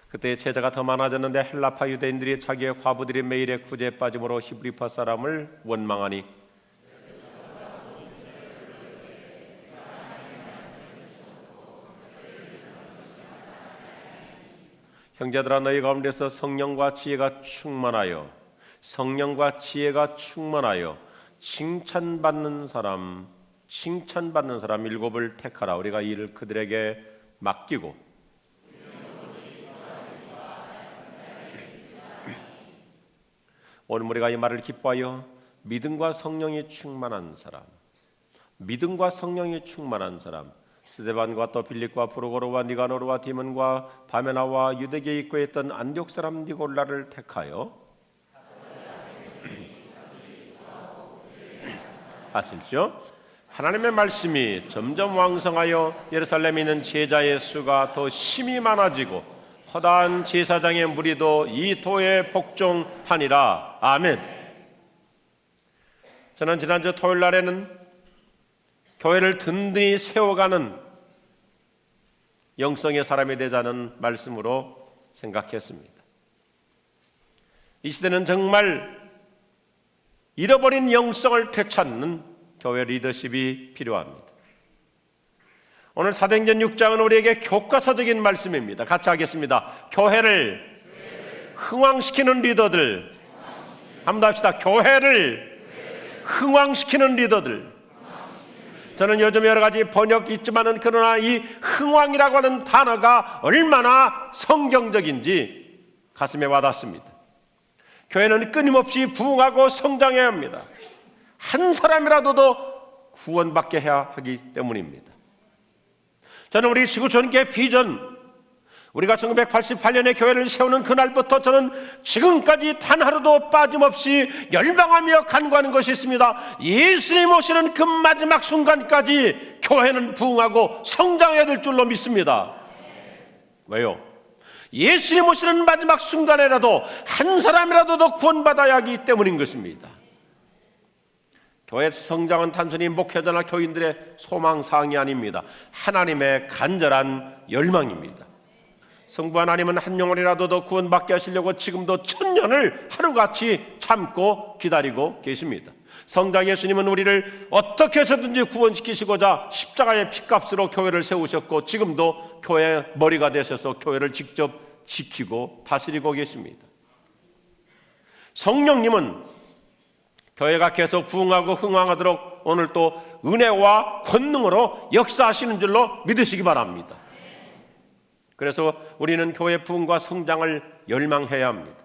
그때 제자가 더 많아졌는데 헬라파 유대인들이 자기의 과부들이 매일의 구제에 빠짐으로 히브리파 사람을 원망하니 형제들아 너희 가운데서 성령과 지혜가 충만하여 칭찬받는 사람 7을 택하라. 우리가 이 일을 그들에게 맡기고 오늘 우리가 이 말을 기뻐하여 믿음과 성령이 충만한 사람 스데반과 또 빌립과 프로고로와 니가노르와 디몬과 바메나와 유대계에 입고에 있던 안디옥 사람 니골라를 택하여 아시죠? 하나님의 말씀이 점점 왕성하여 예루살렘에 있는 제자의 수가 더 심히 많아지고 허다한 제사장의 무리도 이 도에 복종하니라. 아멘. 저는 지난주 토요일 날에는 교회를 든든히 세워가는 영성의 사람이 되자는 말씀으로 생각했습니다. 이 시대는 정말 잃어버린 영성을 되찾는 교회 리더십이 필요합니다. 오늘 사도행전 6장은 우리에게 교과서적인 말씀입니다. 같이 하겠습니다. 교회를 흥왕시키는 리더들. 한번 더 합시다. 교회를 흥왕시키는 리더들. 저는 요즘 여러 가지 번역이 있지만은 그러나 이 흥왕이라고 하는 단어가 얼마나 성경적인지 가슴에 와닿습니다. 교회는 끊임없이 부흥하고 성장해야 합니다. 한 사람이라도 더 구원받게 해야 하기 때문입니다. 저는 우리 지구촌교회 비전, 우리가 1988년에 교회를 세우는 그날부터 저는 지금까지 단 하루도 빠짐없이 열망하며 간구하는 것이 있습니다. 예수님 오시는 그 마지막 순간까지 교회는 부흥하고 성장해야 될 줄로 믿습니다. 왜요? 예수님 오시는 마지막 순간에라도 한 사람이라도 더 구원받아야 하기 때문인 것입니다. 교회 성장은 단순히 목회자나 교인들의 소망사항이 아닙니다. 하나님의 간절한 열망입니다. 성부 하나님은 한 영혼이라도 더 구원받게 하시려고 지금도 1000년을 하루같이 참고 기다리고 계십니다. 성자 예수님은 우리를 어떻게 해서든지 구원시키시고자 십자가의 피값으로 교회를 세우셨고 지금도 교회의 머리가 되셔서 교회를 직접 지키고 다스리고 계십니다. 성령님은 교회가 계속 부흥하고 흥왕하도록 오늘 또 은혜와 권능으로 역사하시는 줄로 믿으시기 바랍니다. 그래서 우리는 교회 부흥과 성장을 열망해야 합니다.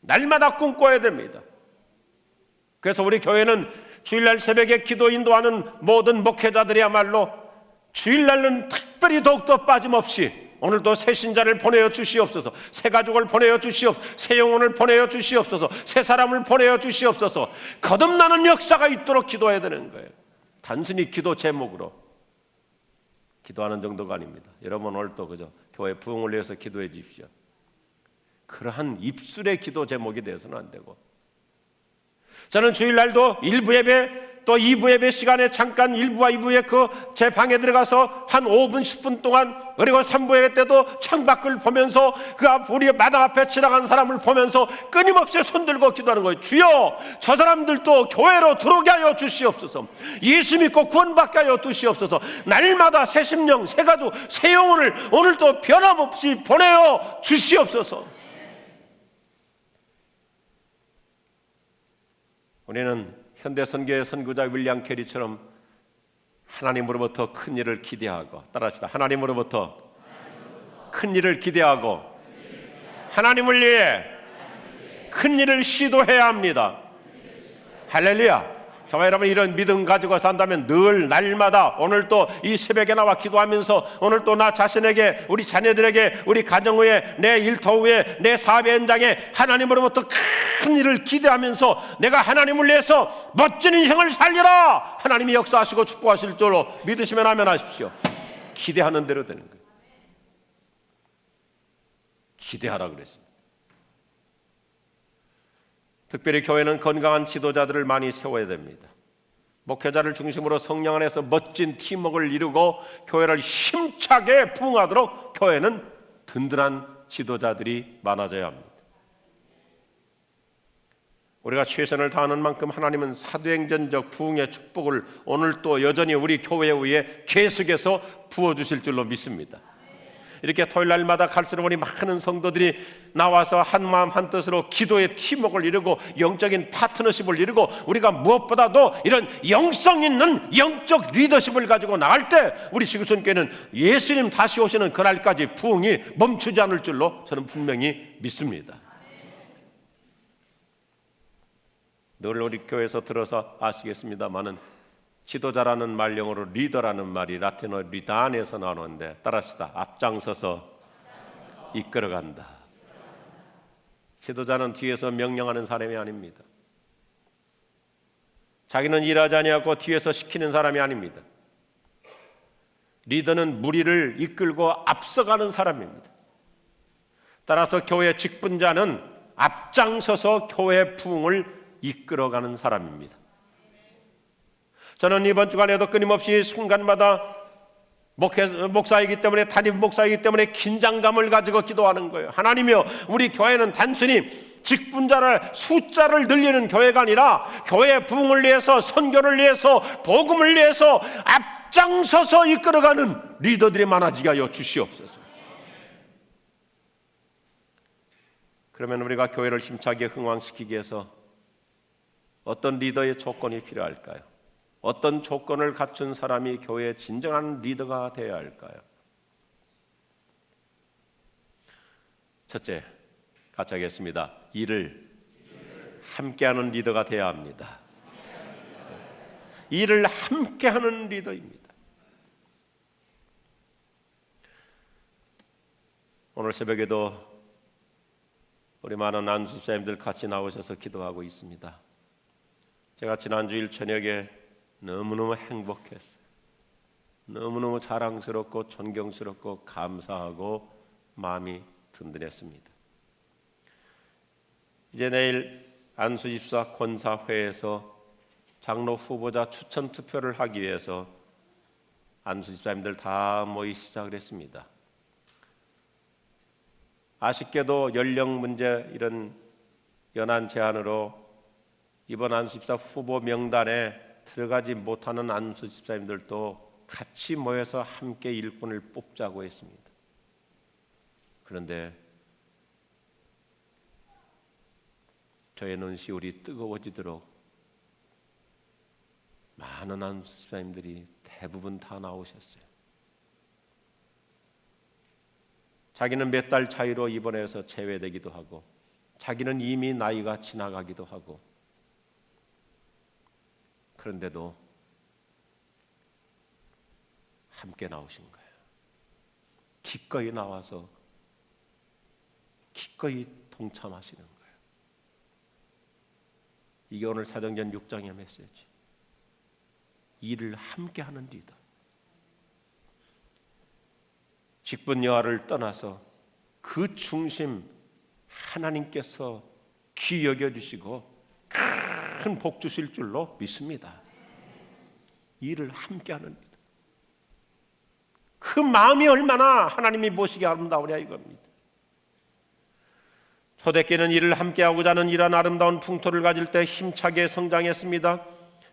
날마다 꿈꿔야 됩니다. 그래서 우리 교회는 주일날 새벽에 기도 인도하는 모든 목회자들이야말로 주일날은 특별히 더욱더 빠짐없이 오늘도 새 신자를 보내어 주시옵소서, 새 가족을 보내어 주시옵소서, 새 영혼을 보내어 주시옵소서, 새 사람을 보내어 주시옵소서, 거듭나는 역사가 있도록 기도해야 되는 거예요. 단순히 기도 제목으로 기도하는 정도가 아닙니다. 여러분 오늘도 그저 교회 부흥을 위해서 기도해 주십시오. 그러한 입술의 기도 제목이 되어서는 안 되고, 저는 주일날도 1부 예배 또 2부 예배 시간에 잠깐 1부와 2부에 제 방에 들어가서 한 5분 10분 동안, 그리고 3부 예배 때도 창밖을 보면서 우리 마당 앞에 지나간 사람을 보면서 끊임없이 손들고 기도하는 거예요. 주여 저 사람들도 교회로 들어오게 하여 주시옵소서, 예수 믿고 구원받게 하여 주시옵소서, 날마다 새 심령, 새 가족, 새 영혼을 오늘도 변함없이 보내어 주시옵소서. 우리는 현대 선교의 선구자 윌리엄 캐리처럼 하나님으로부터 큰 일을 기대하고, 따라합시다. 하나님으로부터 큰 일을 기대하고 하나님을 위해 큰 일을 시도해야 합니다. 할렐루야. 저와 여러분 이런 믿음 가지고 산다면 늘 날마다, 오늘 또 이 새벽에 나와 기도하면서 오늘 또 나 자신에게, 우리 자녀들에게, 우리 가정 후에, 내 일터 후에, 내 사업의 현장에 하나님으로부터 큰 일을 기대하면서 내가 하나님을 위해서 멋진 인생을 살리라, 하나님이 역사하시고 축복하실 줄로 믿으시면 아멘 하십시오. 기대하는 대로 되는 거예요. 기대하라 그랬습니다. 특별히 교회는 건강한 지도자들을 많이 세워야 됩니다. 목회자를 중심으로 성령 안에서 멋진 팀워크를 이루고 교회를 힘차게 부흥하도록 교회는 든든한 지도자들이 많아져야 합니다. 우리가 최선을 다하는 만큼 하나님은 사도행전적 부흥의 축복을 오늘 또 여전히 우리 교회 위에 계속해서 부어주실 줄로 믿습니다. 이렇게 토요일 날마다 갈수록 우리 많은 성도들이 나와서 한마음 한뜻으로 기도의 팀워크를 이루고 영적인 파트너십을 이루고 우리가 무엇보다도 이런 영성 있는 영적 리더십을 가지고 나갈 때 우리 지구촌교회는 예수님 다시 오시는 그날까지 부흥이 멈추지 않을 줄로 저는 분명히 믿습니다. 늘 우리 교회에서 들어서 아시겠습니다마는 지도자라는 말 영어로 리더라는 말이 라틴어 리단에서 나오는데 따라합시다. 앞장서서 이끌어간다. 지도자는 뒤에서 명령하는 사람이 아닙니다. 자기는 일하지 아니하고 뒤에서 시키는 사람이 아닙니다. 리더는 무리를 이끌고 앞서가는 사람입니다. 따라서 교회 직분자는 앞장서서 교회 부흥을 이끌어가는 사람입니다. 저는 이번 주간에도 끊임없이 순간마다 목사이기 때문에 담임 목사이기 때문에 긴장감을 가지고 기도하는 거예요. 하나님이여, 우리 교회는 단순히 직분자를 숫자를 늘리는 교회가 아니라 교회 부흥을 위해서, 선교를 위해서, 복음을 위해서 앞장서서 이끌어가는 리더들이 많아지게 하여 주시옵소서. 그러면 우리가 교회를 힘차게 흥왕시키기 위해서 어떤 리더의 조건이 필요할까요? 어떤 조건을 갖춘 사람이 교회의 진정한 리더가 되어야 할까요? 첫째, 같이 하겠습니다. 일을 함께하는 리더가 되어야 합니다. 일을 함께하는 리더입니다. 오늘 새벽에도 우리 많은 안수사님들 같이 나오셔서 기도하고 있습니다. 제가 지난주일 저녁에 너무너무 행복했어요. 너무너무 자랑스럽고 존경스럽고 감사하고 마음이 든든했습니다. 이제 내일 안수집사 권사회에서 장로 후보자 추천 투표를 하기 위해서 안수집사님들 다 모이기 시작을 했습니다. 아쉽게도 연령 문제 이런 연한 제한으로 이번 안수집사 후보 명단에 들어가지 못하는 안수집사님들도 같이 모여서 함께 일꾼을 뽑자고 했습니다. 그런데 저의 눈시울이 뜨거워지도록 많은 안수집사님들이 대부분 다 나오셨어요. 자기는 몇 달 차이로 입원해서 제외되기도 하고 자기는 이미 나이가 지나가기도 하고 그런데도 함께 나오신 거예요. 기꺼이 나와서 기꺼이 동참하시는 거예요. 이게 오늘 사도행전 6장의 메시지. 일을 함께하는 리더. 직분 여하를 떠나서 그 중심 하나님께서 귀히 여겨주시고 큰 복 주실 줄로 믿습니다. 일을 함께하는 리더. 그 마음이 얼마나 하나님이 보시기에 아름다우냐 이겁니다. 초대교회는 일을 함께하고자 하는 이런 아름다운 풍토를 가질 때 힘차게 성장했습니다.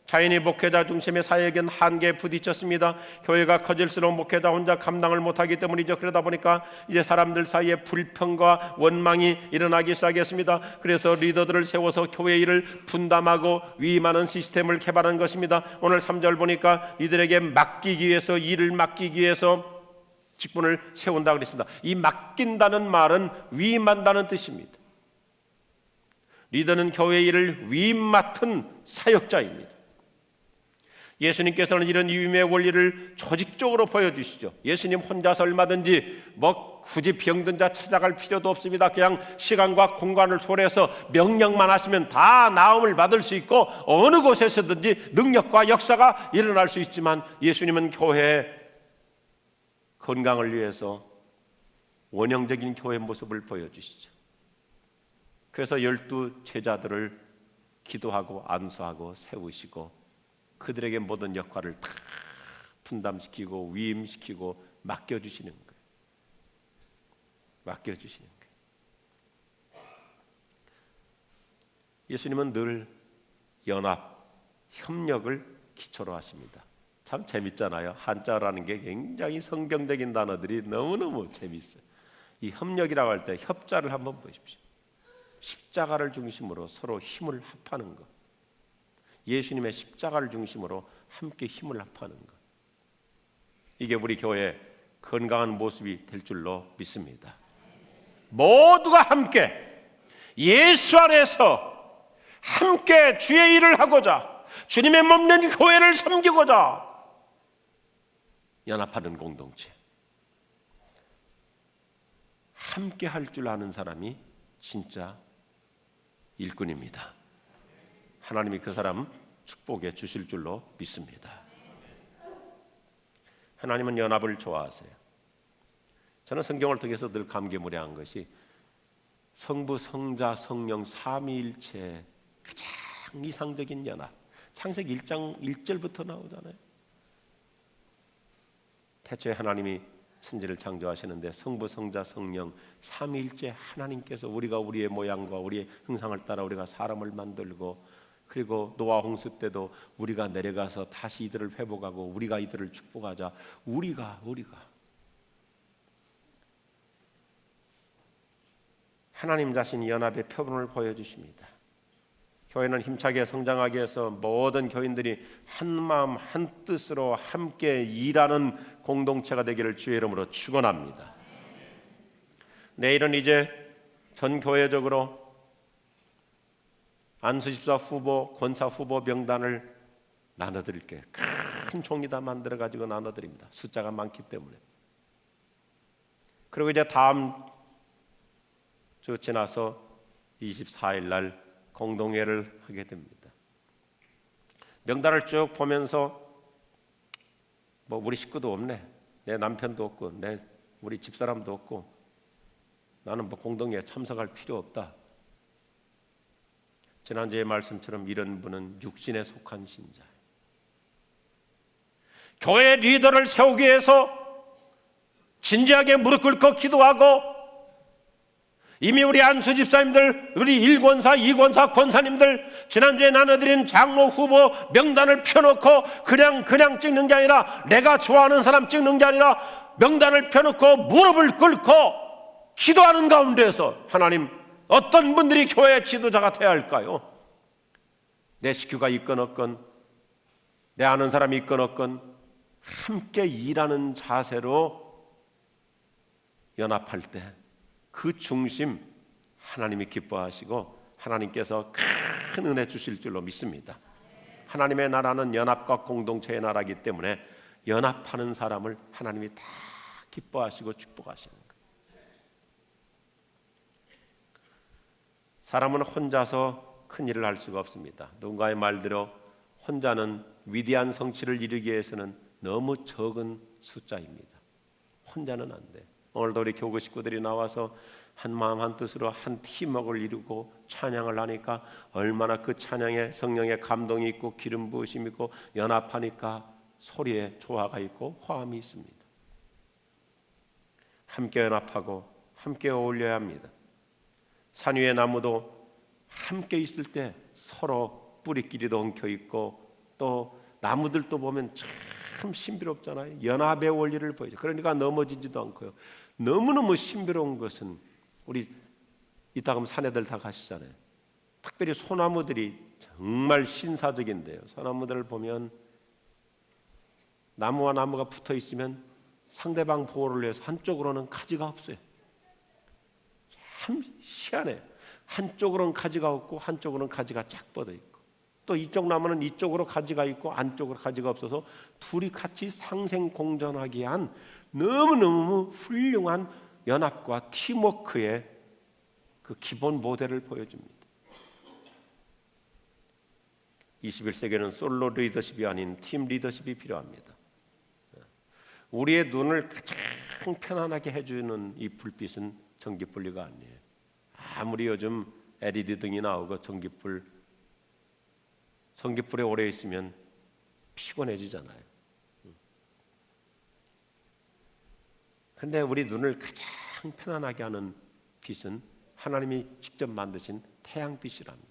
자연히 목회자 중심의 사역엔 한계에 부딪혔습니다. 교회가 커질수록 목회자 혼자 감당을 못하기 때문이죠. 그러다 보니까 이제 사람들 사이에 불평과 원망이 일어나기 시작했습니다. 그래서 리더들을 세워서 교회 일을 분담하고 위임하는 시스템을 개발한 것입니다. 오늘 3절 보니까 이들에게 맡기기 위해서, 일을 맡기기 위해서 직분을 세운다 그랬습니다. 이 맡긴다는 말은 위임한다는 뜻입니다. 리더는 교회 일을 위임 맡은 사역자입니다. 예수님께서는 이런 위임의 원리를 조직적으로 보여주시죠. 예수님 혼자서 얼마든지 굳이 병든 자 찾아갈 필요도 없습니다. 그냥 시간과 공간을 초래해서 명령만 하시면 다 나음을 받을 수 있고 어느 곳에서든지 능력과 역사가 일어날 수 있지만 예수님은 교회의 건강을 위해서 원형적인 교회 모습을 보여주시죠. 그래서 12 제자들을 기도하고 안수하고 세우시고 그들에게 모든 역할을 다 분담시키고 위임시키고 맡겨주시는 거예요. 맡겨주시는 거예요. 예수님은 늘 연합, 협력을 기초로 하십니다. 참 재밌잖아요. 한자라는 게 굉장히 성경적인 단어들이 너무너무 재밌어요. 이 협력이라고 할 때 협자를 한번 보십시오. 십자가를 중심으로 서로 힘을 합하는 것. 예수님의 십자가를 중심으로 함께 힘을 합하는 것. 이게 우리 교회의 건강한 모습이 될 줄로 믿습니다. 모두가 함께 예수 안에서 함께 주의 일을 하고자, 주님의 몸된 교회를 섬기고자 연합하는 공동체. 함께 할 줄 아는 사람이 진짜 일꾼입니다. 하나님이 그 사람 축복해 주실 줄로 믿습니다. 하나님은 연합을 좋아하세요. 저는 성경을 통해서 늘 감개무량한 것이 성부, 성자, 성령 삼위일체의 가장 이상적인 연합. 창세기 1장 1절부터 나오잖아요. 태초에 하나님이 천지를 창조하시는데 성부, 성자, 성령 삼위일체 하나님께서 우리가 우리의 모양과 우리의 형상을 따라 우리가 사람을 만들고, 그리고 노아 홍수 때도 우리가 내려가서 다시 이들을 회복하고 우리가 이들을 축복하자. 우리가 하나님 자신이 연합의 표본을 보여주십니다. 교회는 힘차게 성장하기 위해서 모든 교인들이 한마음 한뜻으로 함께 일하는 공동체가 되기를 주의 이름으로 축원합니다. 내일은 이제 전 교회적으로 안수집사 후보, 권사 후보 명단을 나눠드릴게요. 큰 종이다 만들어가지고 나눠드립니다. 숫자가 많기 때문에. 그리고 이제 다음 주 지나서 24일 날 공동회를 하게 됩니다. 명단을 쭉 보면서 뭐 우리 식구도 없네, 내 남편도 없고 우리 집사람도 없고 나는 뭐 공동회에 참석할 필요 없다. 지난주의 말씀처럼 이런 분은 육신에 속한 신자예요. 교회 리더를 세우기 위해서 진지하게 무릎 꿇고 기도하고, 이미 우리 안수 집사님들, 우리 1권사, 2권사, 권사님들 지난주에 나눠드린 장로 후보 명단을 펴놓고 그냥 찍는 게 아니라, 내가 좋아하는 사람 찍는 게 아니라 명단을 펴놓고 무릎을 꿇고 기도하는 가운데에서 하나님, 어떤 분들이 교회의 지도자가 되어야 할까요? 내 식구가 있건 없건, 내 아는 사람이 있건 없건 함께 일하는 자세로 연합할 때 그 중심 하나님이 기뻐하시고 하나님께서 큰 은혜 주실 줄로 믿습니다. 하나님의 나라는 연합과 공동체의 나라이기 때문에 연합하는 사람을 하나님이 다 기뻐하시고 축복하시는 거예요. 사람은 혼자서 큰 일을 할 수가 없습니다. 누군가의 말대로 혼자는 위대한 성취를 이루기 위해서는 너무 적은 숫자입니다. 혼자는 안 돼. 오늘도 우리 교구 식구들이 나와서 한 마음 한 뜻으로 한 팀워크를 이루고 찬양을 하니까 얼마나 그 찬양에 성령의 감동이 있고 기름 부으심이 있고 연합하니까 소리에 조화가 있고 화음이 있습니다. 함께 연합하고 함께 어울려야 합니다. 산 위의 나무도 함께 있을 때 서로 뿌리끼리도 엉켜 있고, 또 나무들도 보면 참 신비롭잖아요. 연합의 원리를 보이죠. 그러니까 넘어지지도 않고요. 너무너무 신비로운 것은, 우리 이따 가면 산에들 다 가시잖아요. 특별히 소나무들이 정말 신사적인데요. 소나무들을 보면 나무와 나무가 붙어 있으면 상대방 보호를 위해서 한쪽으로는 가지가 없어요. 참 희한해요. 한쪽으로는 가지가 없고 한쪽으로는 가지가 쫙 뻗어 있고, 또 이쪽 나무는 이쪽으로 가지가 있고 안쪽으로 가지가 없어서 둘이 같이 상생공존하기 위한 너무너무 훌륭한 연합과 팀워크의 그 기본 모델을 보여줍니다. 21세기에는 솔로 리더십이 아닌 팀 리더십이 필요합니다. 우리의 눈을 가장 편안하게 해주는 이 불빛은 전기불리가 아니에요. 아무리 요즘 LED 등이 나오고 전기불에 오래 있으면 피곤해지잖아요. 근데 우리 눈을 가장 가장 편안하게 하는 빛은 하나님이 직접 만드신 태양빛이랍니다.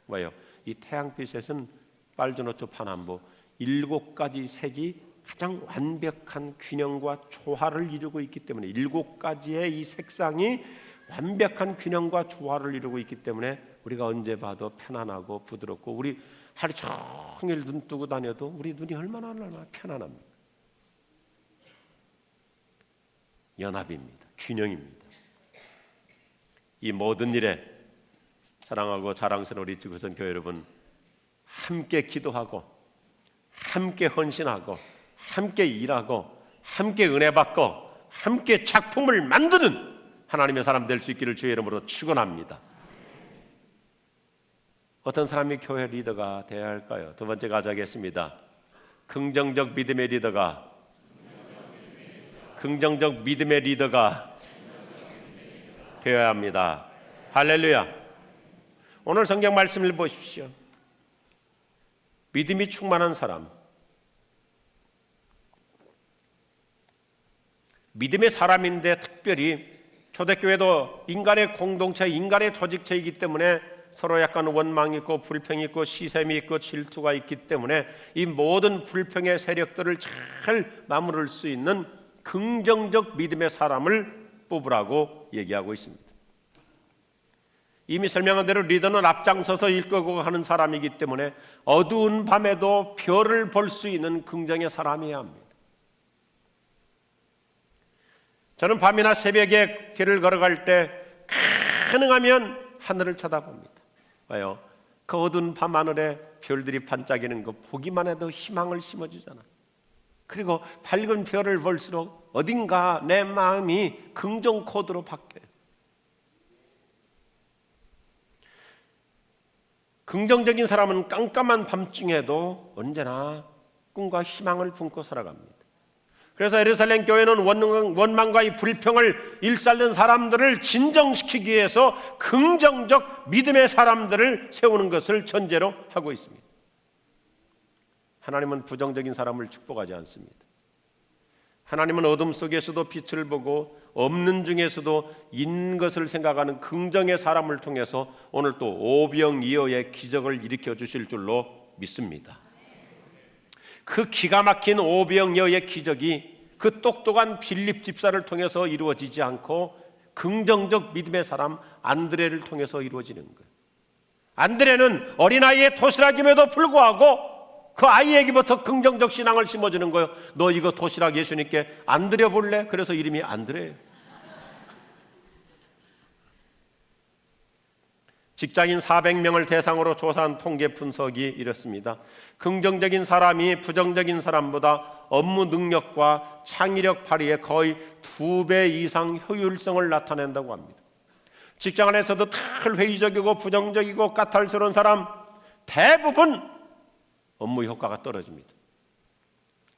왜요? 이 태양빛에서는 빨주노초 파남보 7가지 색이 가장 완벽한 균형과 조화를 이루고 있기 때문에 7가지의 이 색상이 완벽한 균형과 조화를 이루고 있기 때문에 우리가 언제 봐도 편안하고 부드럽고 우리 하루 종일 눈 뜨고 다녀도 우리 눈이 얼마나 편안합니까? 연합입니다. 균형입니다. 이 모든 일에 사랑하고 자랑스러운 우리 지구촌 교회 여러분, 함께 기도하고 함께 헌신하고 함께 일하고 함께 은혜 받고 함께 작품을 만드는 하나님의 사람 될 수 있기를 주의 이름으로 축원합니다. 어떤 사람이 교회 리더가 되어야 할까요? 두 번째 가져가겠습니다. 긍정적 믿음의 리더가 되어야 합니다. 할렐루야. 오늘 성경 말씀을 보십시오. 믿음이 충만한 사람, 믿음의 사람인데 특별히 초대교회도 인간의 공동체, 인간의 조직체이기 때문에 서로 약간 원망이 있고 불평이 있고 시샘이 있고 질투가 있기 때문에 이 모든 불평의 세력들을 잘 맞물을 수 있는 긍정적 믿음의 사람을 뽑으라고 얘기하고 있습니다. 이미 설명한 대로 리더는 앞장서서 이끌고 하는 사람이기 때문에 어두운 밤에도 별을 볼 수 있는 긍정의 사람이어야 합니다. 저는 밤이나 새벽에 길을 걸어갈 때 가능하면 하늘을 쳐다봅니다. 왜요? 그 어두운 밤하늘에 별들이 반짝이는 거 보기만 해도 희망을 심어주잖아. 그리고 밝은 별을 볼수록 어딘가 내 마음이 긍정 코드로 바뀌어요. 긍정적인 사람은 깜깜한 밤중에도 언제나 꿈과 희망을 품고 살아갑니다. 그래서 예루살렘 교회는 원망과 이 불평을 일삼는 사람들을 진정시키기 위해서 긍정적 믿음의 사람들을 세우는 것을 전제로 하고 있습니다. 하나님은 부정적인 사람을 축복하지 않습니다. 하나님은 어둠 속에서도 빛을 보고 없는 중에서도 있는 것을 생각하는 긍정의 사람을 통해서 오늘 또 오병이어의 기적을 일으켜 주실 줄로 믿습니다. 그 기가 막힌 오병이어의 기적이 그 똑똑한 빌립 집사를 통해서 이루어지지 않고 긍정적 믿음의 사람 안드레를 통해서 이루어지는 거예요. 안드레는 어린아이의 도시락임에도 불구하고 그 아이에게부터 긍정적 신앙을 심어주는 거예요. 너 이거 도시락 예수님께 안 드려볼래? 그래서 이름이 안드레예요. 직장인 400명을 대상으로 조사한 통계 분석이 이렇습니다. 긍정적인 사람이 부정적인 사람보다 업무 능력과 창의력 발휘에 거의 2배 이상 효율성을 나타낸다고 합니다. 직장 안에서도 늘 회의적이고 부정적이고 까탈스러운 사람 대부분 업무 효과가 떨어집니다.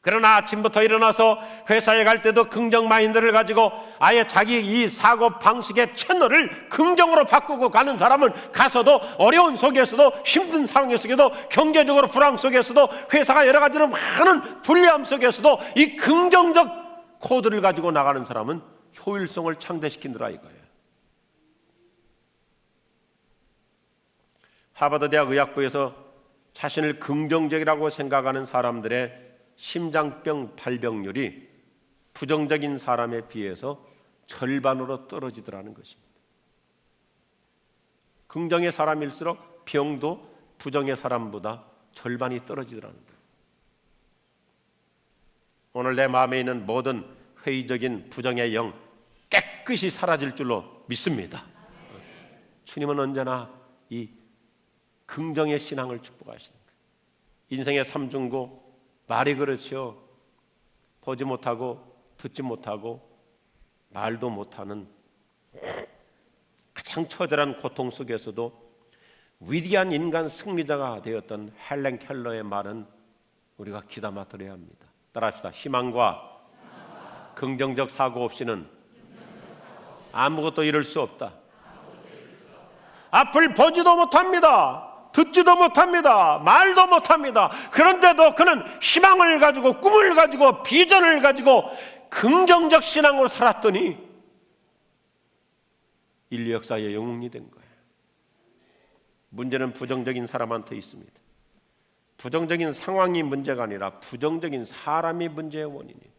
그러나 아침부터 일어나서 회사에 갈 때도 긍정 마인드를 가지고 아예 자기 이 사고 방식의 채널을 긍정으로 바꾸고 가는 사람은 가서도 어려운 속에서도 힘든 상황 속에도 경제적으로 불황 속에서도 회사가 여러 가지로 많은 불리함 속에서도 이 긍정적 코드를 가지고 나가는 사람은 효율성을 창대시킨다 이거예요. 하버드 대학 의학부에서 자신을 긍정적이라고 생각하는 사람들의 심장병 발병률이 부정적인 사람에 비해서 절반으로 떨어지더라는 것입니다. 긍정의 사람일수록 병도 부정의 사람보다 절반이 떨어지더라는 거예요. 오늘 내 마음에 있는 모든 회의적인 부정의 영 깨끗이 사라질 줄로 믿습니다. 주님은 언제나 이 긍정의 신앙을 축복하시는 거예요. 인생의 삼중고 말이 그렇죠. 보지 못하고 듣지 못하고 말도 못하는 가장 처절한 고통 속에서도 위대한 인간 승리자가 되었던 헬렌 켈러의 말은 우리가 귀담아 들어야 합니다. 따라합시다. 희망과 긍정적 사고 없이는 아무것도 이룰 수 없다. 앞을 보지도 못합니다. 듣지도 못합니다. 말도 못합니다. 그런데도 그는 희망을 가지고 꿈을 가지고 비전을 가지고 긍정적 신앙으로 살았더니 인류 역사의 영웅이 된 거예요. 문제는 부정적인 사람한테 있습니다. 부정적인 상황이 문제가 아니라 부정적인 사람이 문제의 원인이에요.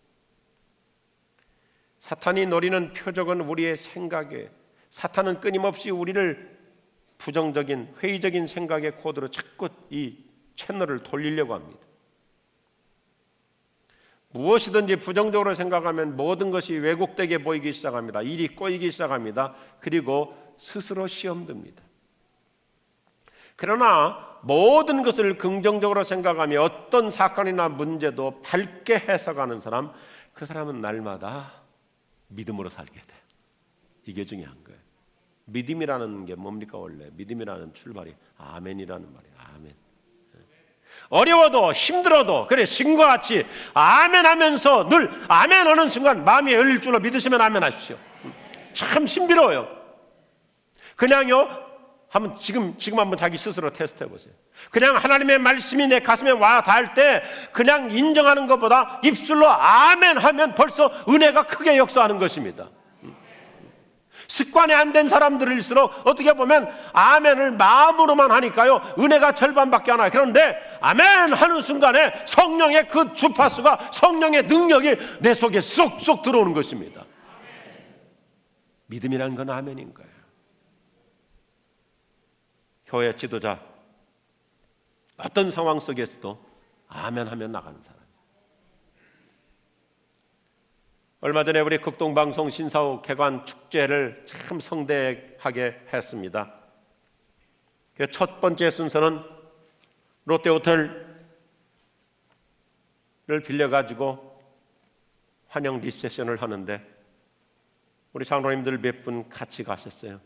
사탄이 노리는 표적은 우리의 생각에, 사탄은 끊임없이 우리를 부정적인 회의적인 생각의 코드로 자꾸 이 채널을 돌리려고 합니다. 무엇이든지 부정적으로 생각하면 모든 것이 왜곡되게 보이기 시작합니다. 일이 꼬이기 시작합니다. 그리고 스스로 시험 듭니다. 그러나 모든 것을 긍정적으로 생각하며 어떤 사건이나 문제도 밝게 해석하는 사람, 그 사람은 날마다 믿음으로 살게 돼요. 이게 중요한 거예요. 믿음이라는 게 뭡니까? 원래 믿음이라는 출발이 아멘이라는 말이에요. 아멘. 어려워도 힘들어도 그래 지금과 같이 아멘 하면서 늘 아멘 하는 순간 마음이 열릴 줄로 믿으시면 아멘 하십시오. 참 신비로워요. 그냥요 한번 지금 한번 자기 스스로 테스트해 보세요. 그냥 하나님의 말씀이 내 가슴에 와 닿을 때 그냥 인정하는 것보다 입술로 아멘 하면 벌써 은혜가 크게 역사하는 것입니다. 습관이 안 된 사람들일수록 어떻게 보면 아멘을 마음으로만 하니까요 은혜가 절반밖에 안 와요. 그런데 아멘 하는 순간에 성령의 그 주파수가, 성령의 능력이 내 속에 쏙쏙 들어오는 것입니다. 믿음이라는 건 아멘인 거예요. 교회 지도자, 어떤 상황 속에서도 아멘 하면 나가는 사람. 얼마 전에 우리 극동방송 신사후 개관 축제를 참 성대하게 했습니다. 첫 번째 순서는 롯데호텔을 빌려가지고 환영 리셉션을 하는데 우리 장로님들 몇 분 같이 가셨어요.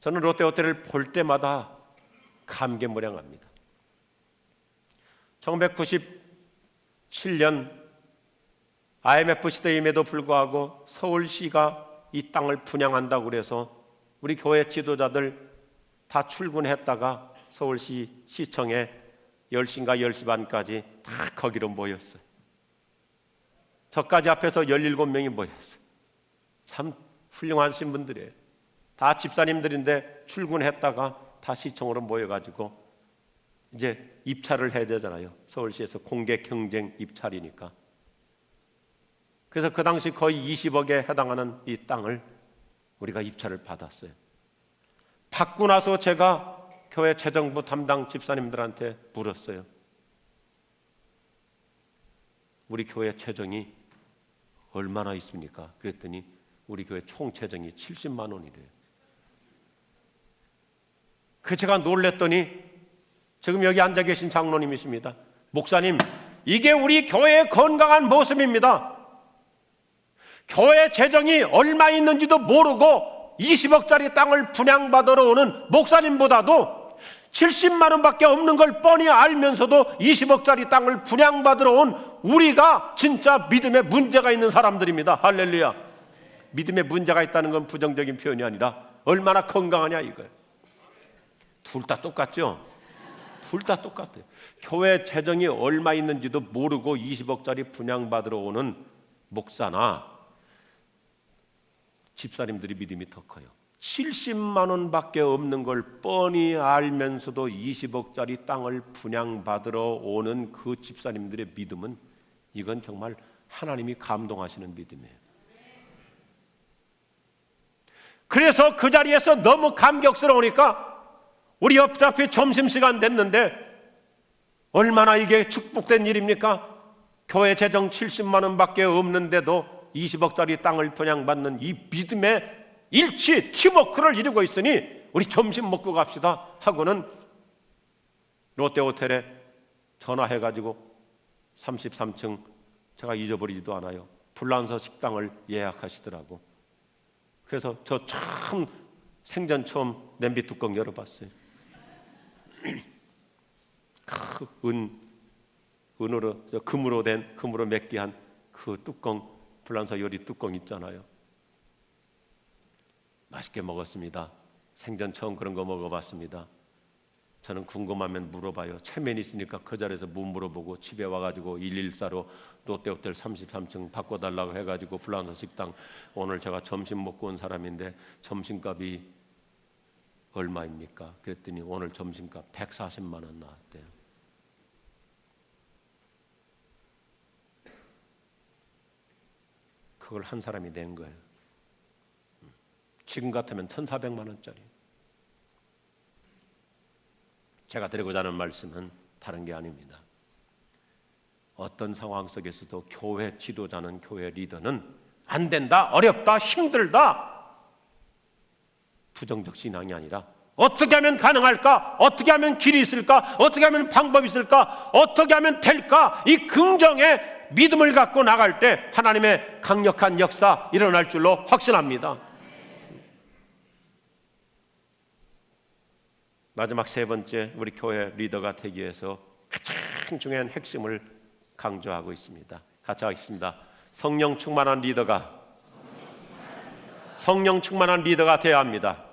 저는 롯데호텔을 볼 때마다 감개무량합니다. 1997년 IMF 시대임에도 불구하고 서울시가 이 땅을 분양한다고 그래서 우리 교회 지도자들 다 출근했다가 서울시 시청에 10시인가 10시 반까지 다 거기로 모였어요. 저까지 앞에서 17명이 모였어요. 참 훌륭하신 분들이에요. 다 집사님들인데 출근했다가 다 시청으로 모여가지고 이제 입찰을 해야 되잖아요. 서울시에서 공개 경쟁 입찰이니까. 그래서 그 당시 거의 20억에 해당하는 이 땅을 우리가 입찰을 받았어요. 받고 나서 제가 교회 재정부 담당 집사님들한테 물었어요. 우리 교회 재정이 얼마나 있습니까? 그랬더니 우리 교회 총 재정이 70만 원이래요. 그 제가 놀랬더니 지금 여기 앉아 계신 장로님이십니다. 목사님, 이게 우리 교회의 건강한 모습입니다. 교회 재정이 얼마 있는지도 모르고 20억짜리 땅을 분양받으러 오는 목사님보다도 70만 원밖에 없는 걸 뻔히 알면서도 20억짜리 땅을 분양받으러 온 우리가 진짜 믿음에 문제가 있는 사람들입니다. 할렐루야. 믿음에 문제가 있다는 건 부정적인 표현이 아니라 얼마나 건강하냐 이거예요. 둘 다 똑같죠? 둘 다 똑같아요. 교회 재정이 얼마 있는지도 모르고 20억짜리 분양받으러 오는 목사나 집사님들이 믿음이 더 커요. 70만 원밖에 없는 걸 뻔히 알면서도 20억짜리 땅을 분양받으러 오는 그 집사님들의 믿음은 이건 정말 하나님이 감동하시는 믿음이에요. 그래서 그 자리에서 너무 감격스러우니까 우리 어차피 점심시간 됐는데 얼마나 이게 축복된 일입니까? 교회 재정 70만 원밖에 없는데도 20억짜리 땅을 분양받는 이 믿음의 일치, 팀워크를 이루고 있으니 우리 점심 먹고 갑시다 하고는 롯데호텔에 전화해가지고 33층 제가 잊어버리지도 않아요. 불란서 식당을 예약하시더라고. 그래서 저 참 생전 처음 냄비 뚜껑 열어봤어요. 은으로 금으로 맺기한 그 뚜껑, 불란서 요리 뚜껑 있잖아요. 맛있게 먹었습니다. 생전 처음 그런 거 먹어봤습니다. 저는 궁금하면 물어봐요. 체면이 있으니까 그 자리에서 못 물어보고 집에 와가지고 114로 롯데호텔 33층 바꿔달라고 해가지고 플란서 식당 오늘 제가 점심 먹고 온 사람인데 점심값이 얼마입니까? 그랬더니 오늘 점심값 140만 원 나왔대요. 그걸 한 사람이 낸 거예요. 지금 같으면 1,400만 원짜리. 제가 드리고자 하는 말씀은 다른 게 아닙니다. 어떤 상황 속에서도 교회 지도자는, 교회 리더는 안 된다, 어렵다, 힘들다, 부정적 신앙이 아니라 어떻게 하면 가능할까? 어떻게 하면 길이 있을까? 어떻게 하면 방법이 있을까? 어떻게 하면 될까? 이 긍정의 믿음을 갖고 나갈 때 하나님의 강력한 역사 일어날 줄로 확신합니다. 마지막 세 번째, 우리 교회 리더가 되기 위해서 가장 중요한 핵심을 강조하고 있습니다. 같이 하겠습니다. 성령 충만한 리더가 되어야 합니다.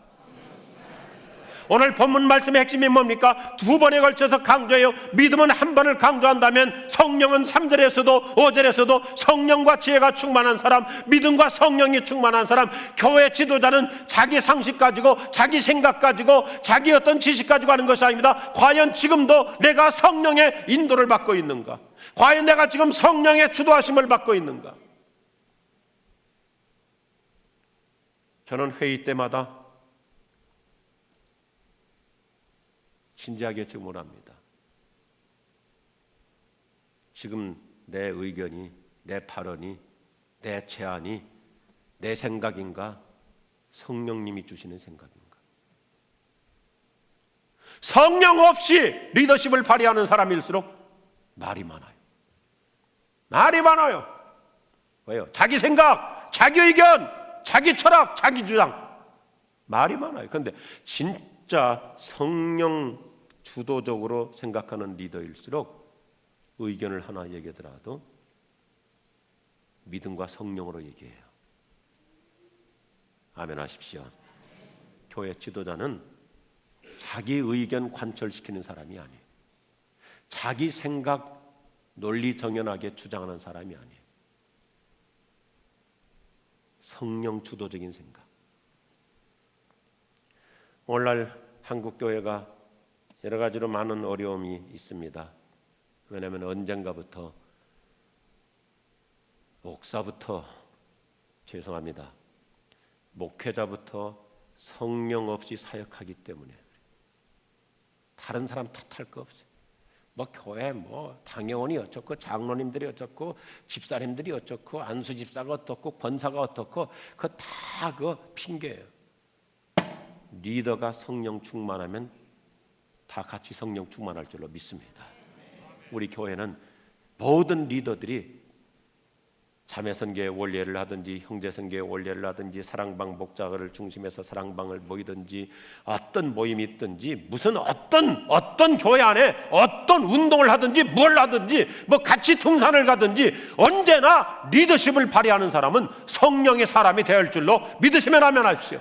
오늘 본문 말씀의 핵심이 뭡니까? 두 번에 걸쳐서 강조해요. 믿음은 한 번을 강조한다면 성령은 3절에서도 5절에서도 성령과 지혜가 충만한 사람, 믿음과 성령이 충만한 사람, 교회 지도자는 자기 상식 가지고, 자기 생각 가지고, 자기 어떤 지식 가지고 하는 것이 아닙니다. 과연 지금도 내가 성령의 인도를 받고 있는가? 과연 내가 지금 성령의 주도하심을 받고 있는가? 저는 회의 때마다 진지하게 질문합니다. 지금 내 의견이, 내 발언이, 내 제안이 내 생각인가? 성령님이 주시는 생각인가? 성령 없이 리더십을 발휘하는 사람일수록 말이 많아요. 말이 많아요. 왜요? 자기 생각, 자기 의견, 자기 철학, 자기 주장, 말이 많아요. 그런데 진짜 성령 주도적으로 생각하는 리더일수록 의견을 하나 얘기하더라도 믿음과 성령으로 얘기해요. 아멘 하십시오. 교회 지도자는 자기 의견 관철시키는 사람이 아니에요. 자기 생각 논리 정연하게 주장하는 사람이 아니에요. 성령 주도적인 생각. 오늘날 한국 교회가 여러 가지로 많은 어려움이 있습니다. 왜냐하면 언젠가부터, 목사부터, 죄송합니다, 목회자부터 성령 없이 사역하기 때문에 다른 사람 탓할 거 없어요. 뭐 교회 뭐 당회원이 어쩌고, 장로님들이 어쩌고, 집사님들이 어쩌고, 안수 집사가 어떻고, 권사가 어떻고, 그거 다 그 핑계예요. 리더가 성령 충만하면 다 같이 성령 충만할 줄로 믿습니다. 우리 교회는 모든 리더들이 자매선교의 원례를 하든지, 형제선교의 원례를 하든지, 사랑방 목자를 중심해서 사랑방을 모이든지, 어떤 모임이 있든지, 무슨 어떤 교회 안에 어떤 운동을 하든지, 뭘 하든지, 뭐 같이 등산을 가든지, 언제나 리더십을 발휘하는 사람은 성령의 사람이 되어야 할 줄로 믿으시면 아멘 하십시오.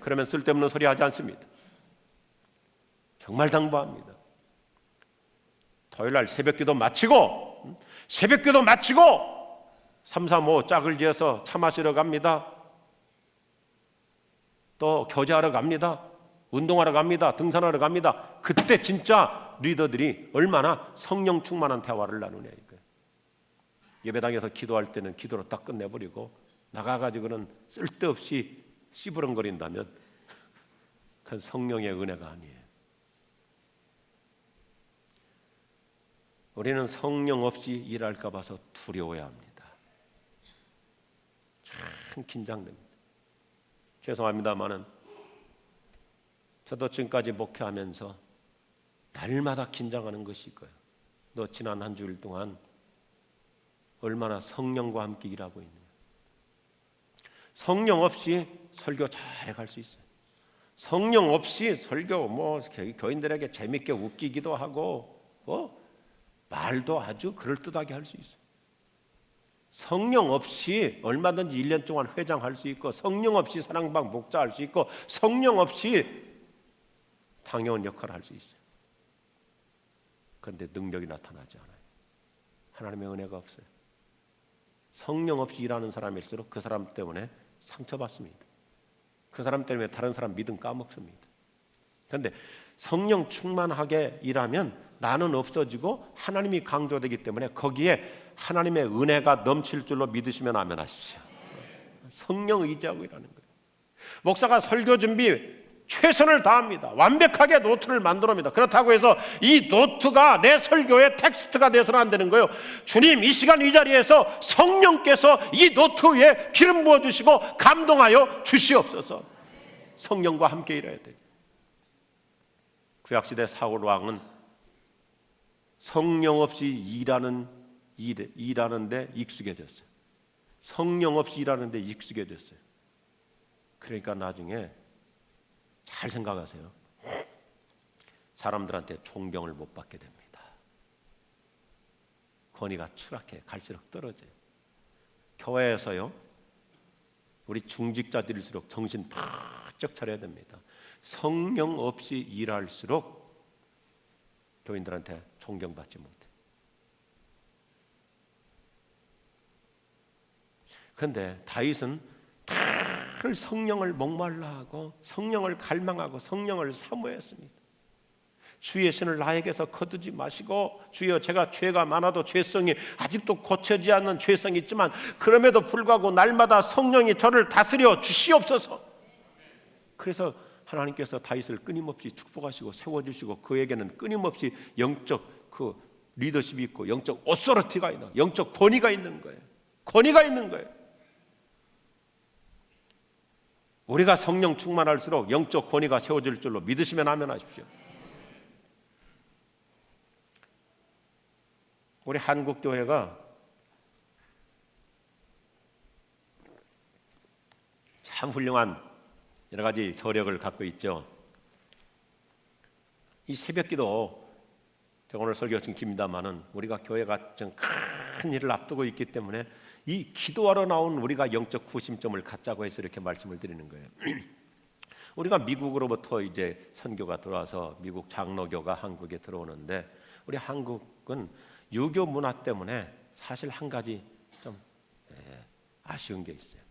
그러면 쓸데없는 소리 하지 않습니다. 정말 당부합니다. 토요일날 새벽기도 마치고 335 짝을 지어서 차 마시러 갑니다. 또 교제하러 갑니다. 운동하러 갑니다. 등산하러 갑니다. 그때 진짜 리더들이 얼마나 성령 충만한 대화를 나누냐 이거예요. 예배당에서 기도할 때는 기도로 딱 끝내버리고 나가가지고는 쓸데없이 씨부렁거린다면 그건 성령의 은혜가 아니에요. 우리는 성령 없이 일할까 봐서 두려워야 합니다. 참 긴장됩니다. 죄송합니다만은 저도 지금까지 목회하면서 날마다 긴장하는 것이 거예요. 너 지난 한 주일 동안 얼마나 성령과 함께 일하고 있느냐. 성령 없이 설교 잘 갈 수 있어요. 성령 없이 설교 뭐 교인들에게 재밌게 웃기기도 하고 말도 아주 그럴듯하게 할 수 있어요. 성령 없이 얼마든지 1년 동안 회장할 수 있고, 성령 없이 사랑방 목자할 수 있고, 성령 없이 당연한 역할을 할 수 있어요. 그런데 능력이 나타나지 않아요. 하나님의 은혜가 없어요. 성령 없이 일하는 사람일수록 그 사람 때문에 상처받습니다. 그 사람 때문에 다른 사람 믿음 까먹습니다. 그런데 성령 충만하게 일하면 나는 없어지고 하나님이 강조되기 때문에 거기에 하나님의 은혜가 넘칠 줄로 믿으시면 아멘 하십시오. 성령 의지하고 일하는 거예요. 목사가 설교 준비 최선을 다합니다. 완벽하게 노트를 만들어옵니다. 그렇다고 해서 이 노트가 내 설교의 텍스트가 돼서는 안 되는 거예요. 주님, 이 시간 이 자리에서 성령께서 이 노트 위에 기름 부어주시고 감동하여 주시옵소서. 성령과 함께 일해야 돼요. 구약시대 사울왕은 성령 없이 일하는데 익숙해졌어요. 성령 없이 일하는데 익숙해졌어요. 그러니까 나중에 잘 생각하세요. 사람들한테 존경을 못 받게 됩니다. 권위가 추락해 갈수록 떨어져요. 교회에서요, 우리 중직자들일수록 정신 바짝 차려야 됩니다. 성령 없이 일할수록 교인들한테 존경받지 못해. 그런데 다윗은 늘 성령을 목말라 하고 성령을 갈망하고 성령을 사모했습니다. 주의 신을 나에게서 거두지 마시고, 주여, 제가 죄가 많아도 죄성이 아직도 고쳐지지 않는 죄성이 있지만 그럼에도 불구하고 날마다 성령이 저를 다스려 주시옵소서. 그래서 하나님께서 다윗을 끊임없이 축복하시고 세워주시고 그에게는 끊임없이 영적 그 리더십이 있고 영적 오소리티가 있는, 영적 권위가 있는 거예요. 권위가 있는 거예요. 우리가 성령 충만할수록 영적 권위가 세워질 줄로 믿으시면 아멘 하십시오. 우리 한국교회가 참 훌륭한 여러 가지 저력을 갖고 있죠. 이 새벽기도, 제가 오늘 설교 중입니다만은 우리가 교회가 좀 큰 일을 앞두고 있기 때문에 이 기도하러 나온 우리가 영적 구심점을 갖자고 해서 이렇게 말씀을 드리는 거예요. 우리가 미국으로부터 이제 선교가 들어와서 미국 장로교가 한국에 들어오는데, 우리 한국은 유교 문화 때문에 사실 한 가지 좀 아쉬운 게 있어요.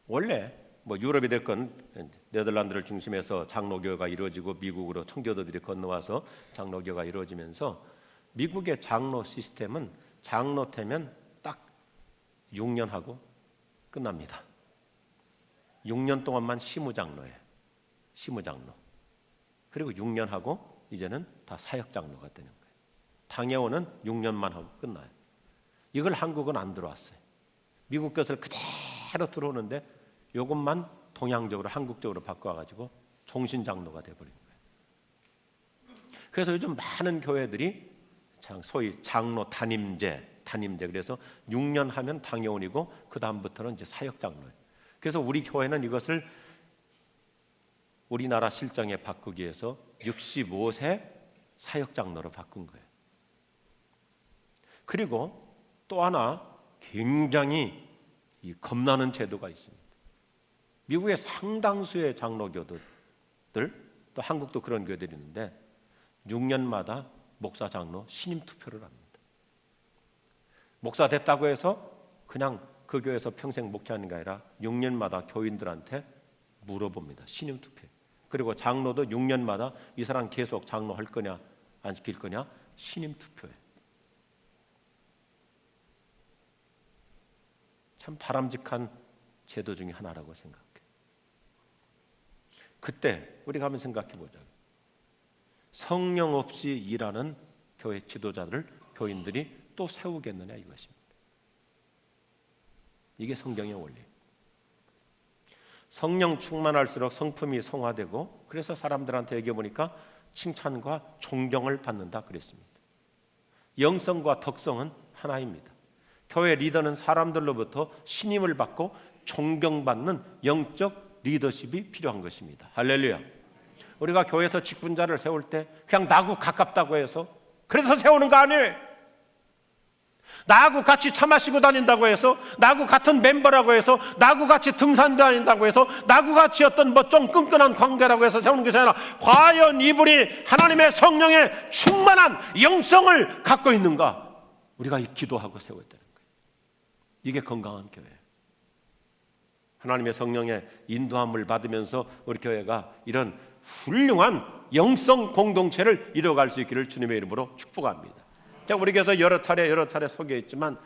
원래 뭐 유럽이 됐건 네덜란드를 중심해서 장로교가 이루어지고 미국으로 청교도들이 건너와서 장로교가 이루어지면서 미국의 장로 시스템은 장로 되면 딱 6년 하고 끝납니다. 6년 동안만 시무장로예요. 시무장로. 그리고 6년 하고 이제는 다 사역장로가 되는 거예요. 당회원은 6년만 하고 끝나요. 이걸 한국은 안 들어왔어요. 미국 것을 그대로 들어오는데 이것만 동양적으로 한국적으로 바꿔가지고 종신장로가 돼버린 거예요. 그래서 요즘 많은 교회들이 소위 장로 단임제 그래서 6년 하면 당회원이고 그 다음부터는 이제 사역장로예요. 그래서 우리 교회는 이것을 우리나라 실정에 바꾸기 위해서 65세 사역장로로 바꾼 거예요. 그리고 또 하나 굉장히 겁나는 제도가 있습니다. 미국의 상당수의 장로교들, 또 한국도 그런 교회들이 있는데 6년마다 목사 장로 신임 투표를 합니다. 목사 됐다고 해서 그냥 그 교회에서 평생 목회하는 게 아니라 6년마다 교인들한테 물어봅니다. 신임 투표. 그리고 장로도 6년마다 이 사람 계속 장로 할 거냐 안 시킬 거냐 신임 투표에. 참 바람직한 제도 중에 하나라고 생각해요. 그때 우리가 한번 생각해 보자고요. 성령 없이 일하는 교회 지도자들을 교인들이 또 세우겠느냐 이것입니다. 이게 성경의 원리. 성령 충만할수록 성품이 성화되고, 그래서 사람들한테 얘기해 보니까 칭찬과 존경을 받는다 그랬습니다. 영성과 덕성은 하나입니다. 교회 리더는 사람들로부터 신임을 받고 존경받는 영적 리더십이 필요한 것입니다. 할렐루야. 우리가 교회에서 직분자를 세울 때 그냥 나하고 가깝다고 해서 그래서 세우는 거 아니에요. 나하고 같이 차 마시고 다닌다고 해서, 나하고 같은 멤버라고 해서, 나하고 같이 등산 다닌다고 해서, 나하고 같이 어떤 좀 끈끈한 관계라고 해서 세우는 것이 아니라, 과연 이분이 하나님의 성령의 충만한 영성을 갖고 있는가, 우리가 기도하고 세워야 되는 거예요. 이게 건강한 교회예요. 하나님의 성령의 인도함을 받으면서 우리 교회가 이런 훌륭한 영성 공동체를 이뤄갈 수 있기를 주님의 이름으로 축복합니다. 제가 우리 교회에서 여러 차례 소개했지만,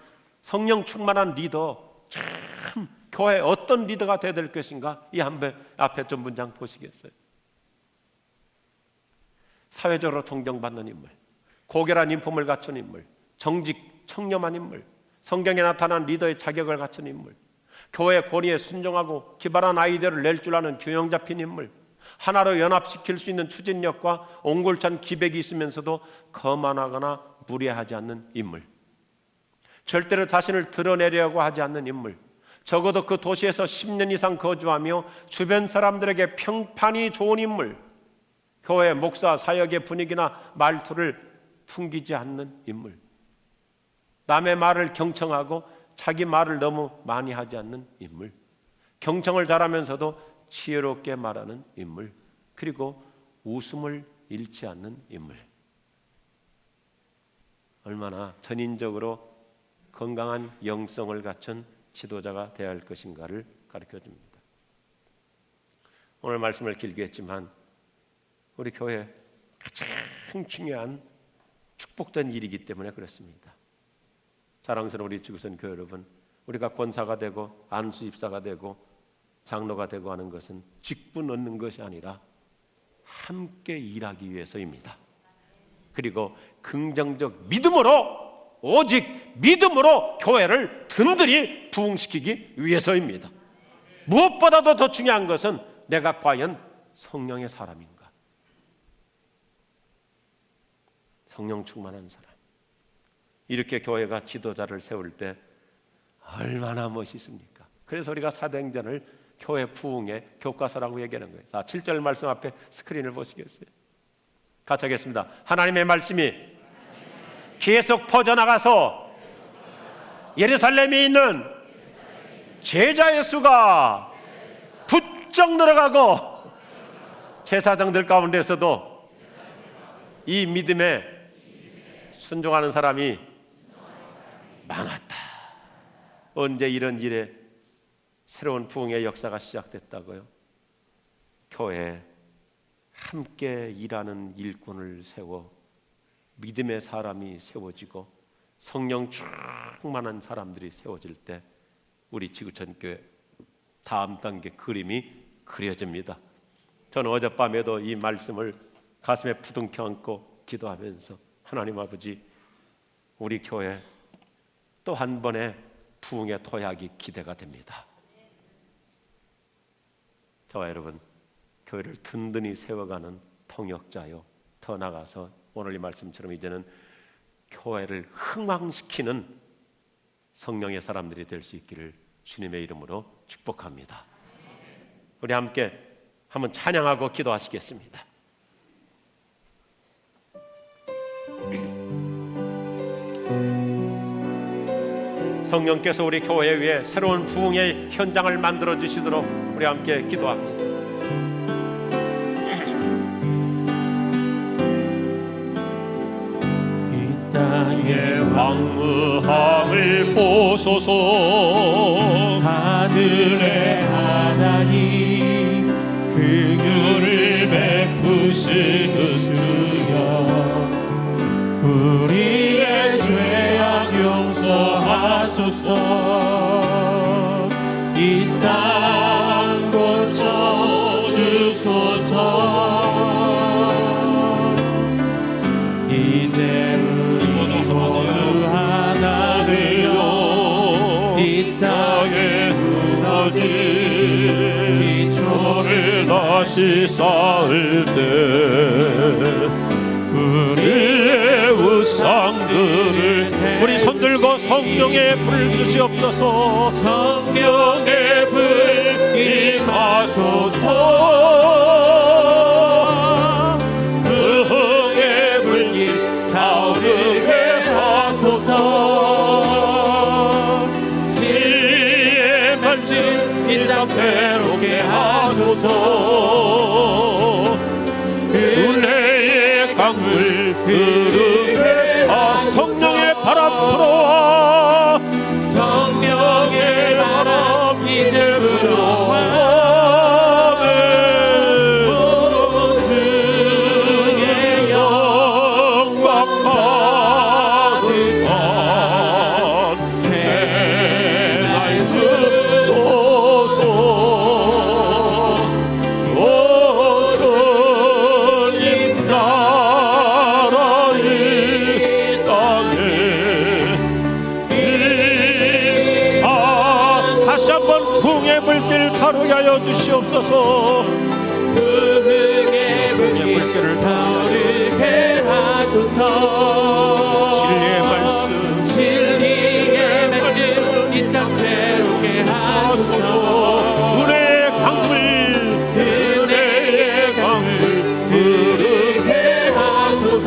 성령 충만한 리더, 참 교회 어떤 리더가 되어야 될 것인가, 이 앞에 좀 문장 보시겠어요? 사회적으로 존경받는 인물, 고결한 인품을 갖춘 인물, 정직 청렴한 인물, 성경에 나타난 리더의 자격을 갖춘 인물, 교회 권위에 순종하고 기발한 아이디어를 낼 줄 아는 균형 잡힌 인물, 하나로 연합시킬 수 있는 추진력과 옹골찬 기백이 있으면서도 거만하거나 무례하지 않는 인물, 절대로 자신을 드러내려고 하지 않는 인물, 적어도 그 도시에서 10년 이상 거주하며 주변 사람들에게 평판이 좋은 인물, 교회 목사 사역의 분위기나 말투를 풍기지 않는 인물, 남의 말을 경청하고 자기 말을 너무 많이 하지 않는 인물, 경청을 잘하면서도 지혜롭게 말하는 인물, 그리고 웃음을 잃지 않는 인물. 얼마나 전인적으로 건강한 영성을 갖춘 지도자가 되어야 할 것인가를 가르쳐줍니다. 오늘 말씀을 길게 했지만 우리 교회 가장 중요한 축복된 일이기 때문에 그렇습니다. 자랑스러운 우리 지구촌 교회 여러분, 우리가 권사가 되고 안수 입사가 되고 장로가 되고 하는 것은 직분 얻는 것이 아니라 함께 일하기 위해서입니다. 그리고 긍정적 믿음으로, 오직 믿음으로 교회를 든든히 부흥시키기 위해서입니다. 무엇보다도 더 중요한 것은 내가 과연 성령의 사람인가, 성령 충만한 사람. 이렇게 교회가 지도자를 세울 때 얼마나 멋있습니까? 그래서 우리가 사도행전을 교회 부흥의 교과서라고 얘기하는 거예요. 자, 7절 말씀 앞에 스크린을 보시겠어요? 같이 하겠습니다. 하나님의 말씀이 계속 퍼져나가서 예루살렘에 있는 제자의 수가 부쩍 늘어가고 제사장들 가운데서도 이 믿음에 순종하는 사람이 많았다. 언제 이런 일에 새로운 부흥의 역사가 시작됐다고요? 교회에 함께 일하는 일꾼을 세워 믿음의 사람이 세워지고 성령 충만한 사람들이 세워질 때 우리 지구촌 교회 다음 단계 그림이 그려집니다. 저는 어젯밤에도 이 말씀을 가슴에 부둥켜 안고 기도하면서, 하나님 아버지, 우리 교회 또 한 번의 부흥의 토약이 기대가 됩니다. 저와 여러분, 교회를 든든히 세워가는 통역자요, 더 나아가서 오늘 이 말씀처럼 이제는 교회를 흥왕시키는 성령의 사람들이 될 수 있기를 주님의 이름으로 축복합니다. 우리 함께 한번 찬양하고 기도하시겠습니다. 성령께서 우리 교회 위에 새로운 부흥의 현장을 만들어 주시도록 우리 함께 기도합니다. 이 땅의 왕무함을 보소서. 하늘의 하나님, 긍휼을 베푸시는 주여, 우리의 죄악 용서하소서. 이 땅 고쳐주소서. 이제 우리 모두 하나 되어 이 땅에 무너진 기초를 다시 쌓을 때 우리의 우상들을 우리 손들고 성령의 불을 주시옵소서. 성령의 불 임하소서. 부흥의 불길 타오르게 하소서. 말씀 이 땅 새롭게 하소서. 은혜의 강물 흐르게 하소서. 성령의 바람 불어와 성령의 바람 이제 불어와 주의 영광 가득한 새날 주소서. 오 주님 나라 이 땅에 다시 한번 풍의 불길 가루게 하여 주시옵소서. 풍의 불길을 타오르게 하소서. 진리의 말씀 이 땅 새롭게 하소서. 은혜의 강물 흐르게 하소서.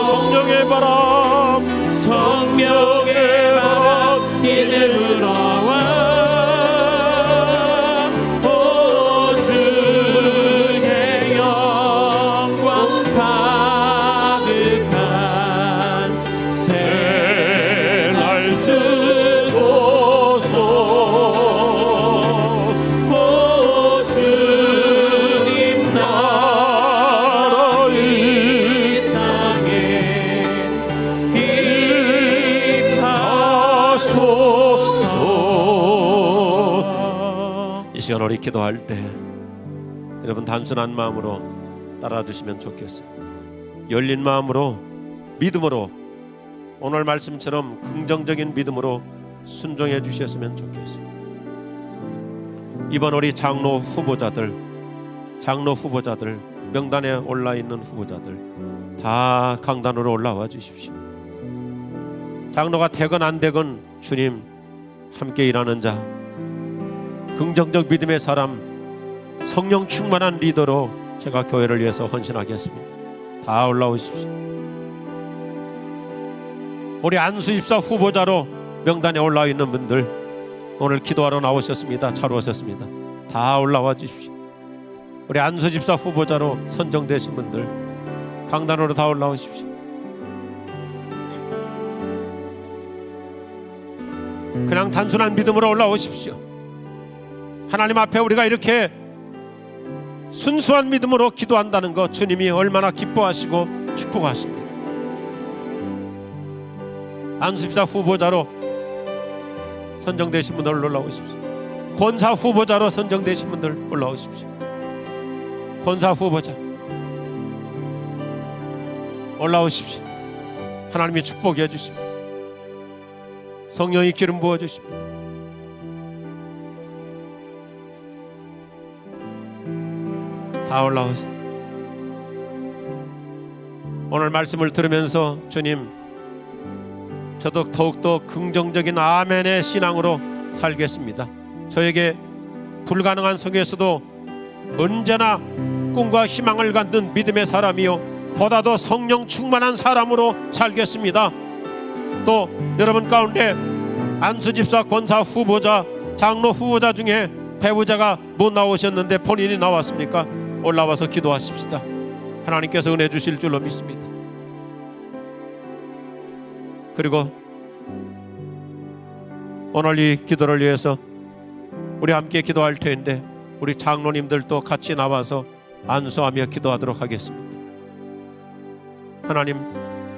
성령의 바람 성령의 바람 이제 불어와 오 주의 영광 가득한 새날 주소서. 오 주님 나라 이 땅에 임하소서. 이 시간 우리 기도할 때 여러분 단순한 마음으로 따라주시면 좋겠어요. 열린 마음으로 믿음으로 오늘 말씀처럼 긍정적인 믿음으로 순종해 주셨으면 좋겠어요. 이번 우리 장로 후보자들 명단에 올라 있는 후보자들 다 강단으로 올라와 주십시오. 장로가 되건 안 되건 주님 함께 일하는 자, 긍정적 믿음의 사람, 성령 충만한 리더로 제가 교회를 위해서 헌신하겠습니다. 다 올라오십시오. 우리 안수집사 후보자로 명단에 올라와 있는 분들 오늘 기도하러 나오셨습니다. 차로 오셨습니다. 다 올라와 주십시오. 우리 안수집사 후보자로 선정되신 분들 강단으로 다 올라오십시오. 그냥 단순한 믿음으로 올라오십시오. 하나님 앞에 우리가 이렇게 순수한 믿음으로 기도한다는 것 주님이 얼마나 기뻐하시고 축복하십니다. 안수집사 후보자로 선정되신 분들 올라오십시오. 권사 후보자로 선정되신 분들 올라오십시오. 권사 후보자 올라오십시오. 하나님이 축복해 주십니다. 성령이 기름 부어 주십니다. 다 올라오세요. 오늘 말씀을 들으면서 주님, 저도 더욱더 긍정적인 아멘의 신앙으로 살겠습니다. 저에게 불가능한 속에서도 언제나 꿈과 희망을 갖는 믿음의 사람이요 보다도 성령 충만한 사람으로 살겠습니다. 또 여러분 가운데 안수집사, 권사 후보자, 장로 후보자 중에 배우자가 못 나오셨는데 본인이 나왔습니까? 올라와서 기도하십시다. 하나님께서 은혜 주실 줄로 믿습니다. 그리고 오늘 이 기도를 위해서 우리 함께 기도할 텐데 우리 장로님들도 같이 나와서 안수하며 기도하도록 하겠습니다. 하나님,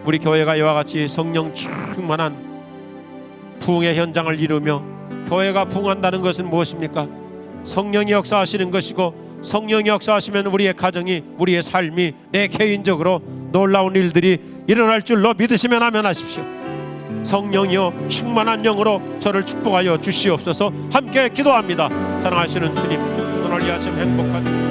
우리 교회가 이와 같이 성령 충만한 부흥의 현장을 이루며 교회가 부흥한다는 것은 무엇입니까? 성령이 역사하시는 것이고, 성령이 역사하시면 우리의 가정이, 우리의 삶이, 내 개인적으로 놀라운 일들이 일어날 줄로 믿으시면 아멘하십시오. 성령이여 충만한 영으로 저를 축복하여 주시옵소서. 함께 기도합니다. 사랑하시는 주님, 오늘 이 아침 행복한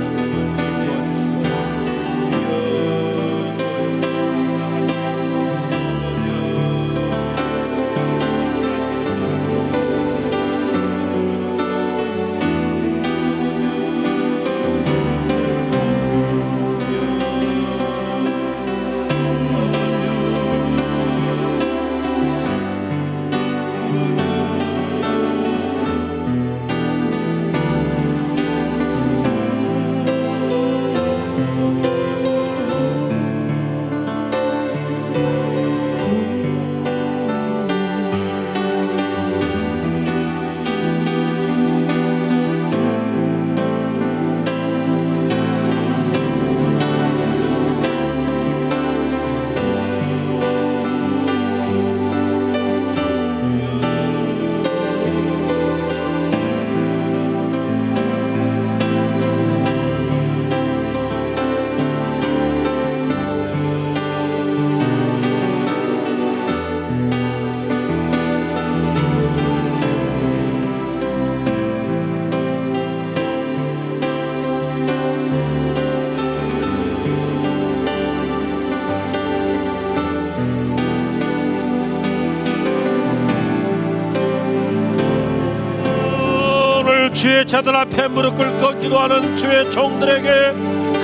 주의 제단 앞에 무릎 꿇고 기도하는 주의 종들에게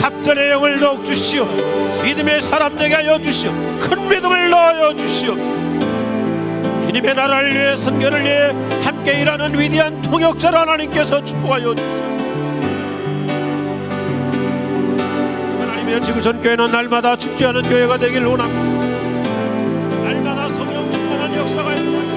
갑절의 영을 더욱 주시오. 믿음의 사람 되게 하여 주시오. 큰 믿음을 넣어 주시오. 주님의 나라를 위해 선교를 위해 함께 일하는 위대한 통역자를 하나님께서 축복하여 주시오. 하나님의 지구촌 교회는 날마다 축제하는 교회가 되길 원합니다. 날마다 성령 충만한 역사가 일어나길.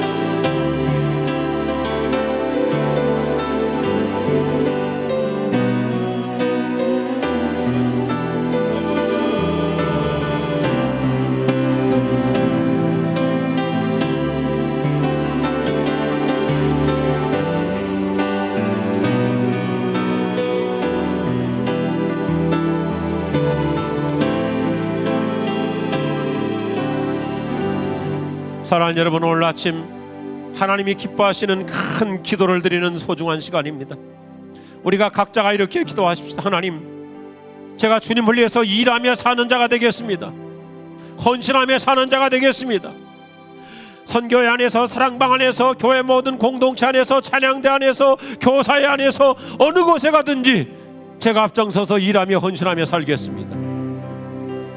사랑하는 여러분, 오늘 아침 하나님이 기뻐하시는 큰 기도를 드리는 소중한 시간입니다. 우리가 각자가 이렇게 기도하십시다. 하나님, 제가 주님을 위해서 일하며 사는 자가 되겠습니다. 헌신하며 사는 자가 되겠습니다. 선교회 안에서, 사랑방 안에서, 교회 모든 공동체 안에서, 찬양대 안에서, 교사회 안에서 어느 곳에 가든지 제가 앞장서서 일하며 헌신하며 살겠습니다.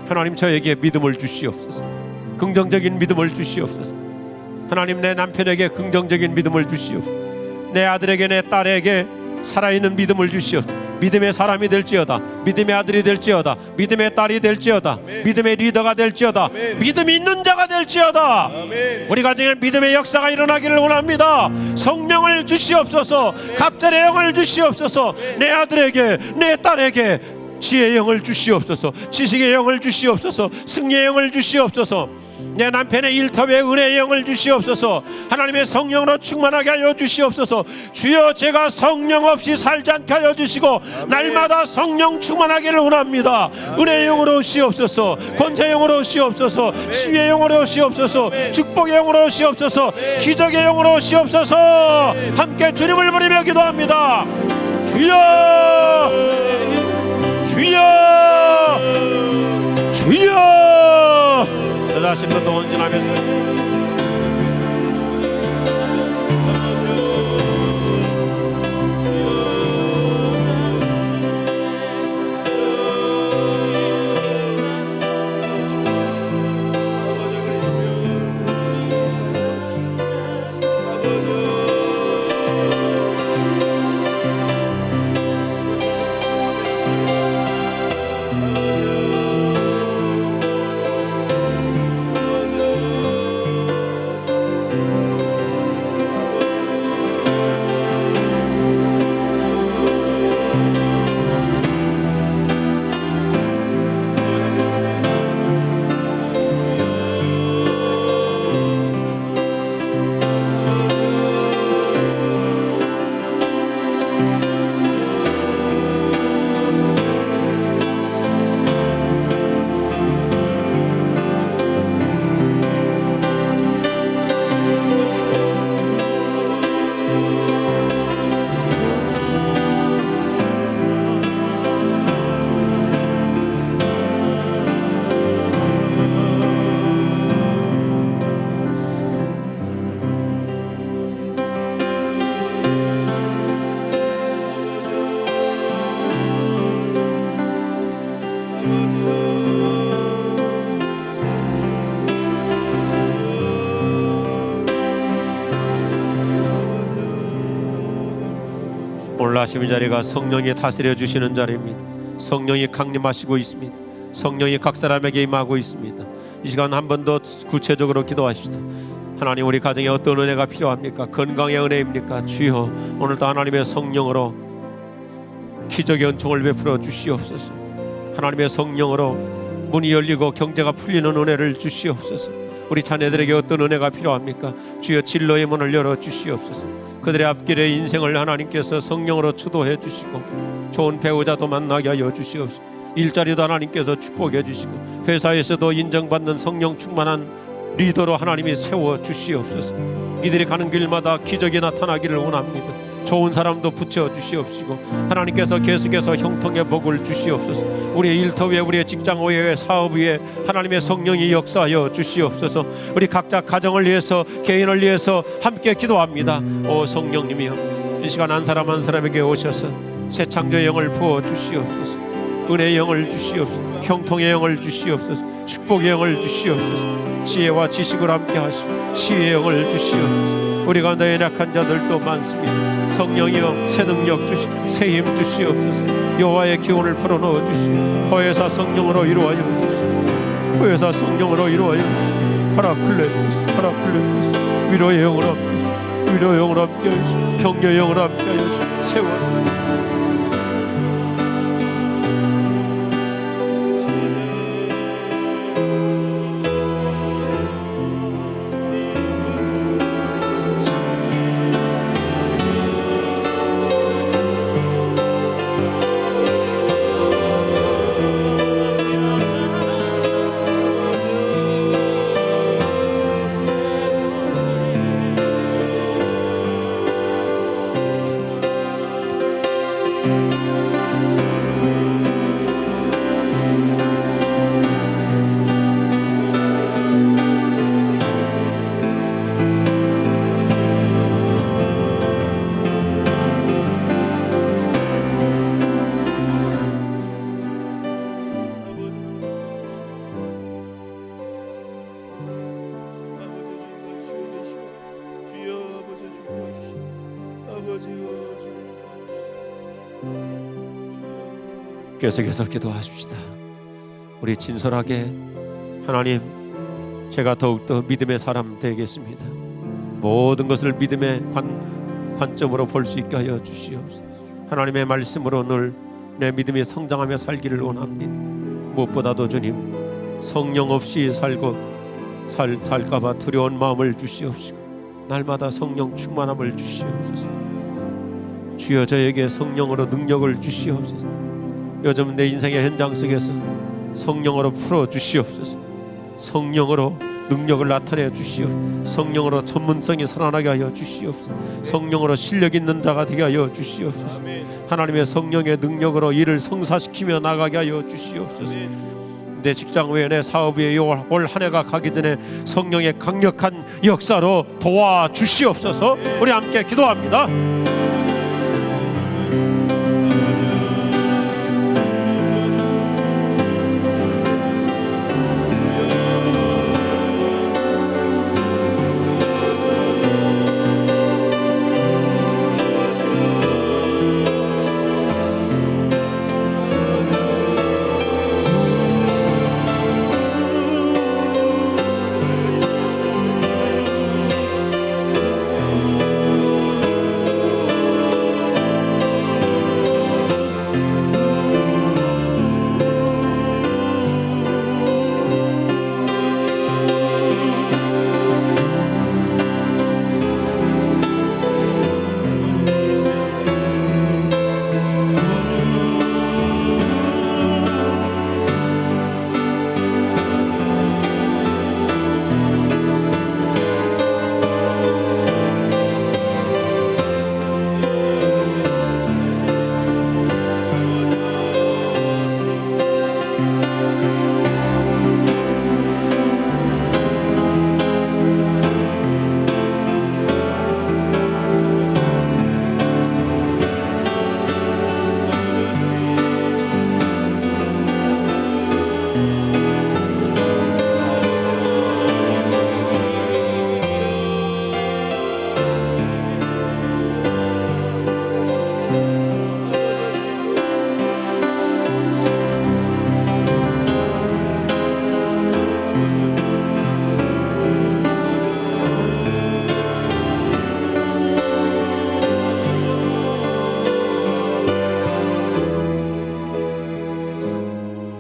하나님, 저에게 믿음을 주시옵소서. 긍정적인 믿음을 주시옵소서. 하나님, 내 남편에게 긍정적인 믿음을 주시옵소서. 내 아들에게, 내 딸에게 살아있는 믿음을 주시옵소서. 믿음의 사람이 될지어다. 믿음의 아들이 될지어다. 믿음의 딸이 될지어다. 아멘. 믿음의 리더가 될지어다. 아멘. 믿음이 있는 자가 될지어다. 아멘. 우리 가정에 믿음의 역사가 일어나기를 원합니다. 성령을 주시옵소서. 갑절의 영을 주시옵소서. 내 아들에게, 내 딸에게 지혜의 영을 주시옵소서. 지식의 영을 주시옵소서. 승리의 영을 주시옵소서. 내 남편의 일터의 은혜의 영을 주시옵소서. 하나님의 성령으로 충만하게 하여 주시옵소서. 주여, 제가 성령 없이 살지 않게 하여 주시고 아멘. 날마다 성령 충만하기를 원합니다. 은혜의 영으로 오시옵소서. 권세의 영으로 오시옵소서. 치유의 영으로 오시옵소서. 축복의 영으로 오시옵소서. 기적의 영으로 오시옵소서. 함께 주님을 부르며 기도합니다. 주여, 주여, 주여. 저 자신도 헌신하면서 오늘 아침 이 자리가 성령이 다스려 주시는 자리입니다. 성령이 강림하시고 있습니다. 성령이 각 사람에게 임하고 있습니다. 이 시간 한 번 더 구체적으로 기도하십시다. 하나님, 우리 가정에 어떤 은혜가 필요합니까? 건강의 은혜입니까? 주여, 오늘도 하나님의 성령으로 기적의 은총을 베풀어 주시옵소서. 하나님의 성령으로 문이 열리고 경제가 풀리는 은혜를 주시옵소서. 우리 자녀들에게 어떤 은혜가 필요합니까? 주여, 진로의 문을 열어 주시옵소서. 그들의 앞길의 인생을 하나님께서 성령으로 주도해 주시고 좋은 배우자도 만나게 하여 주시옵소서. 일자리도 하나님께서 축복해 주시고 회사에서도 인정받는 성령 충만한 리더로 하나님이 세워 주시옵소서. 이들이 가는 길마다 기적이 나타나기를 원합니다. 좋은 사람도 붙여 주시옵시고 하나님께서 계속해서 형통의 복을 주시옵소서. 우리의 일터 위에, 우리의 직장 위에, 사업 위에 하나님의 성령이 역사하여 주시옵소서. 우리 각자 가정을 위해서, 개인을 위해서 함께 기도합니다. 오 성령님이여, 이 시간 한 사람 한 사람에게 오셔서 새 창조의 영을 부어 주시옵소서. 은혜의 영을 주시옵소서. 형통의 영을 주시옵소서. 축복의 영을 주시옵소서. 지혜와 지식을 함께 하시고 지혜의 영을 주시옵소서. 우리 가운데 연약한 자들도 많습니다. 성령이여 새 능력 주시고 새 힘 주시옵소서. 여호와의 기운을 풀어넣어 주시고 보혜사 성령으로 이루어져 주시고 보혜사 성령으로 이루어져 주시고 파라클레토스 파라클레토스 위로의 영으로 함께 하시고 위로의 영으로 함께 하시고 격려의 영으로 함께 하시고 세워 계속해서 기도하십시다. 우리 진솔하게 하나님, 제가 더욱더 믿음의 사람 되겠습니다. 모든 것을 믿음의 관점으로 볼 수 있게 하여 주시옵소서. 하나님의 말씀으로 늘 내 믿음이 성장하며 살기를 원합니다. 무엇보다도 주님, 성령 없이 살까봐 두려운 마음을 주시옵시고 날마다 성령 충만함을 주시옵소서. 주여 저에게 성령으로 능력을 주시옵소서. 요즘 내 인생의 현장 속에서 성령으로 풀어 주시옵소서. 성령으로 능력을 나타내 주시옵소서. 성령으로 전문성이 살아나게 하여 주시옵소서. 성령으로 실력 있는 자가 되게 하여 주시옵소서. 하나님의 성령의 능력으로 일을 성사시키며 나가게 하여 주시옵소서. 내 직장 외에 내 사업 위에 올 한 해가 가기 전에 성령의 강력한 역사로 도와 주시옵소서. 우리 함께 기도합니다.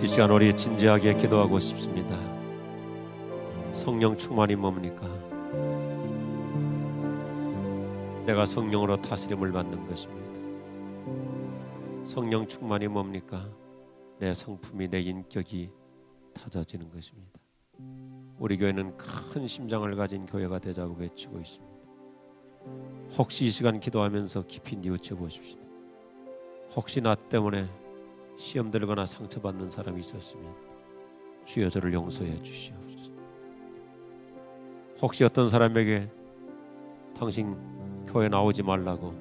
이 시간 우리 진지하게 기도하고 싶습니다. 성령 충만이 뭡니까? 내가 성령으로 다스림을 받는 것입니다. 성령 충만이 뭡니까? 내 성품이, 내 인격이 다져지는 것입니다. 우리 교회는 큰 심장을 가진 교회가 되자고 외치고 있습니다. 혹시 이 시간 기도하면서 깊이 뉘우쳐 보십시다. 혹시 나 때문에 시험 들거나 상처받는 사람이 있었으면 주여 저를 용서해 주시옵소서. 혹시 어떤 사람에게 당신 교회 나오지 말라고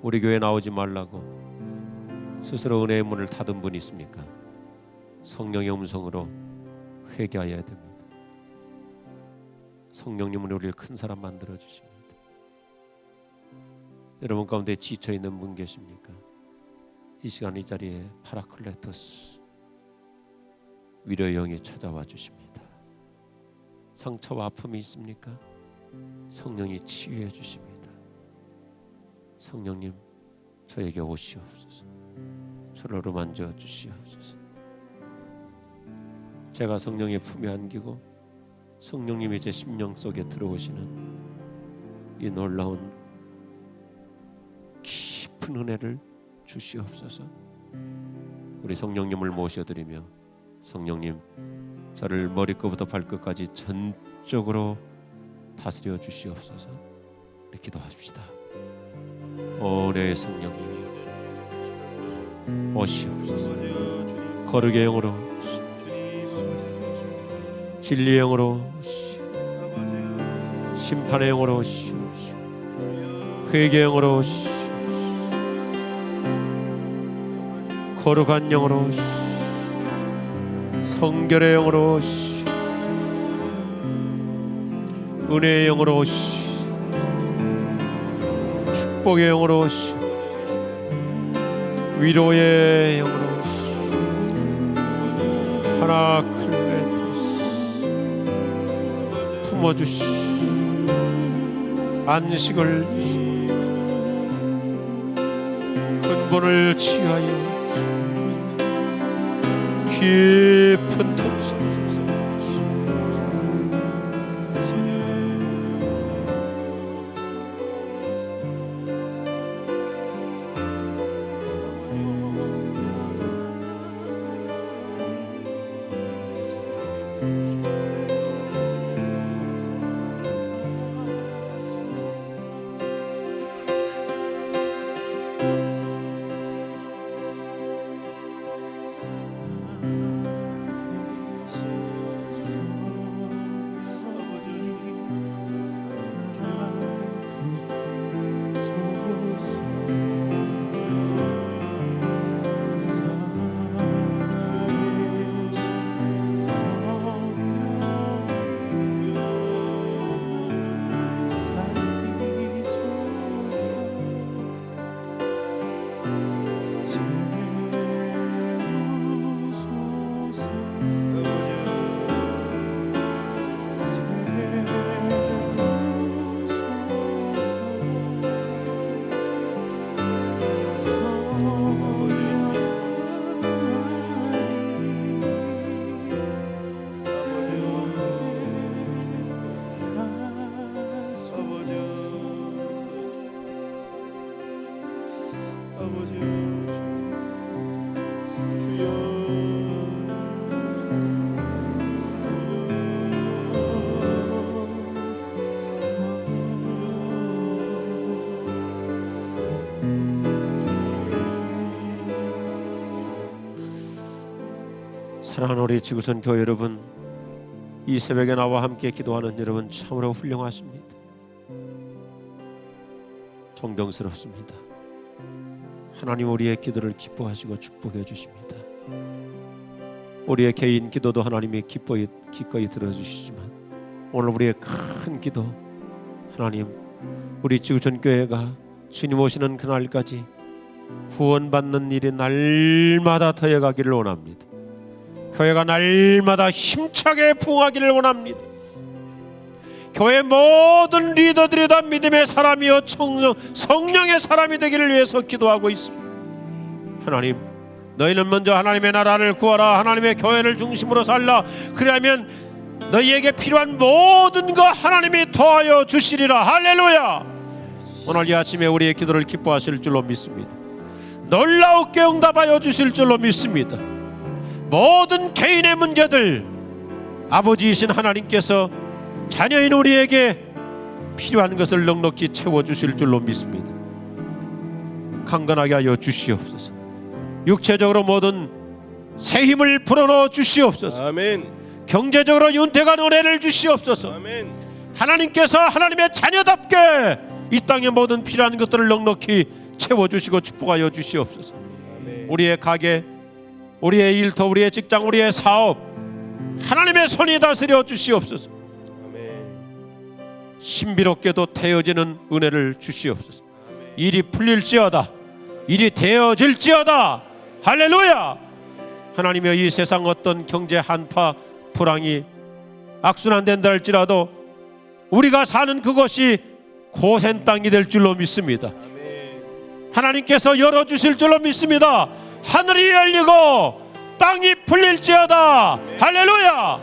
우리 교회 나오지 말라고 스스로 은혜의 문을 닫은 분이 있습니까? 성령의 음성으로 회개하여야 됩니다. 성령님은 우리를 큰 사람 만들어 주십니다. 여러분 가운데 지쳐 있는 분 계십니까? 이 시간 이 자리에 파라클레토스 위로의 영이 찾아와 주십니다. 상처와 아픔이 있습니까? 성령이 치유해 주십니다. 성령님, 저에게 오시옵소서. 저를 만져 주시옵소서. 제가 성령의 품에 안기고 성령님이 제 심령 속에 들어오시는 이 놀라운 깊은 은혜를 주시옵소서. 우리 성령님을 모셔드리며, 성령님, 저를 머리끝부터 발끝까지 전적으로 다스려 주시옵소서. 우리 기도하십시다. 내 성령님이 오시옵소서. 거룩의 영으로, 진리의 영으로, 심판의 영으로 오시옵소서. 회개의 영으로 오시옵소서. 거룩한 영으로 오시옵소서. 성결의 영으로 오시옵소서. 은혜의 영으로 오시옵소서. 축복의 영으로 오시옵소서. 위로의 영으로 오시옵소서. 파라클레토스 품어주시옵소서. 안식을 주시옵소서. 근본을 치하여 깊은 통성을 주시옵소서. 사랑하는 우리 지구촌 교회 여러분, 이 새벽에 나와 함께 기도하는 여러분 참으로 훌륭하십니다. 존경스럽습니다. 하나님 우리의 기도를 기뻐하시고 축복해 주십니다. 우리의 개인 기도도 하나님이 기꺼이 들어주시지만, 오늘 우리의 큰 기도, 하나님 우리 지구촌 교회가 주님 오시는 그날까지 구원받는 일이 날마다 더해가기를 원합니다. 교회가 날마다 힘차게 부흥하기를 원합니다. 교회 모든 리더들이 다 믿음의 사람이요 성령의 사람이 되기를 위해서 기도하고 있습니다. 하나님, 너희는 먼저 하나님의 나라를 구하라. 하나님의 교회를 중심으로 살라. 그러면 너희에게 필요한 모든 것 하나님이 더하여 주시리라. 할렐루야. 오늘 이 아침에 우리의 기도를 기뻐하실 줄로 믿습니다. 놀라우게 응답하여 주실 줄로 믿습니다. 모든 개인의 문제들 아버지이신 하나님께서 자녀인 우리에게 필요한 것을 넉넉히 채워주실 줄로 믿습니다. 강건하게 하여 주시옵소서. 육체적으로 모든 새 힘을 불어넣어 주시옵소서. 아멘. 경제적으로 윤택한 은혜를 주시옵소서. 아멘. 하나님께서 하나님의 자녀답게 이 땅의 모든 필요한 것들을 넉넉히 채워주시고 축복하여 주시옵소서. 우리의 가게, 우리의 일터, 우리의 직장, 우리의 사업 하나님의 손이 다스려 주시옵소서. 신비롭게도 되어지는 은혜를 주시옵소서. 일이 풀릴지어다, 일이 되어질지어다. 할렐루야. 하나님여, 이 세상 어떤 경제 한파 불황이 악순환된다 할지라도 우리가 사는 그것이 고센 땅이 될 줄로 믿습니다. 하나님께서 열어주실 줄로 믿습니다. 하늘이 열리고 땅이 풀릴지어다. 할렐루야.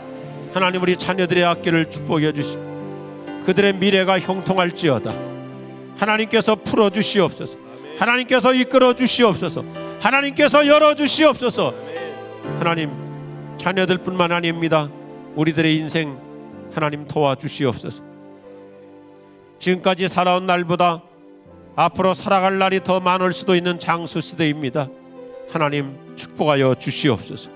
하나님, 우리 자녀들의 학교를 축복해 주시고 그들의 미래가 형통할지어다. 하나님께서 풀어주시옵소서. 하나님께서 이끌어 주시옵소서. 하나님께서 열어주시옵소서. 하나님, 자녀들뿐만 아닙니다. 우리들의 인생 하나님 도와주시옵소서. 지금까지 살아온 날보다 앞으로 살아갈 날이 더 많을 수도 있는 장수 시대입니다. 하나님 축복하여 주시옵소서.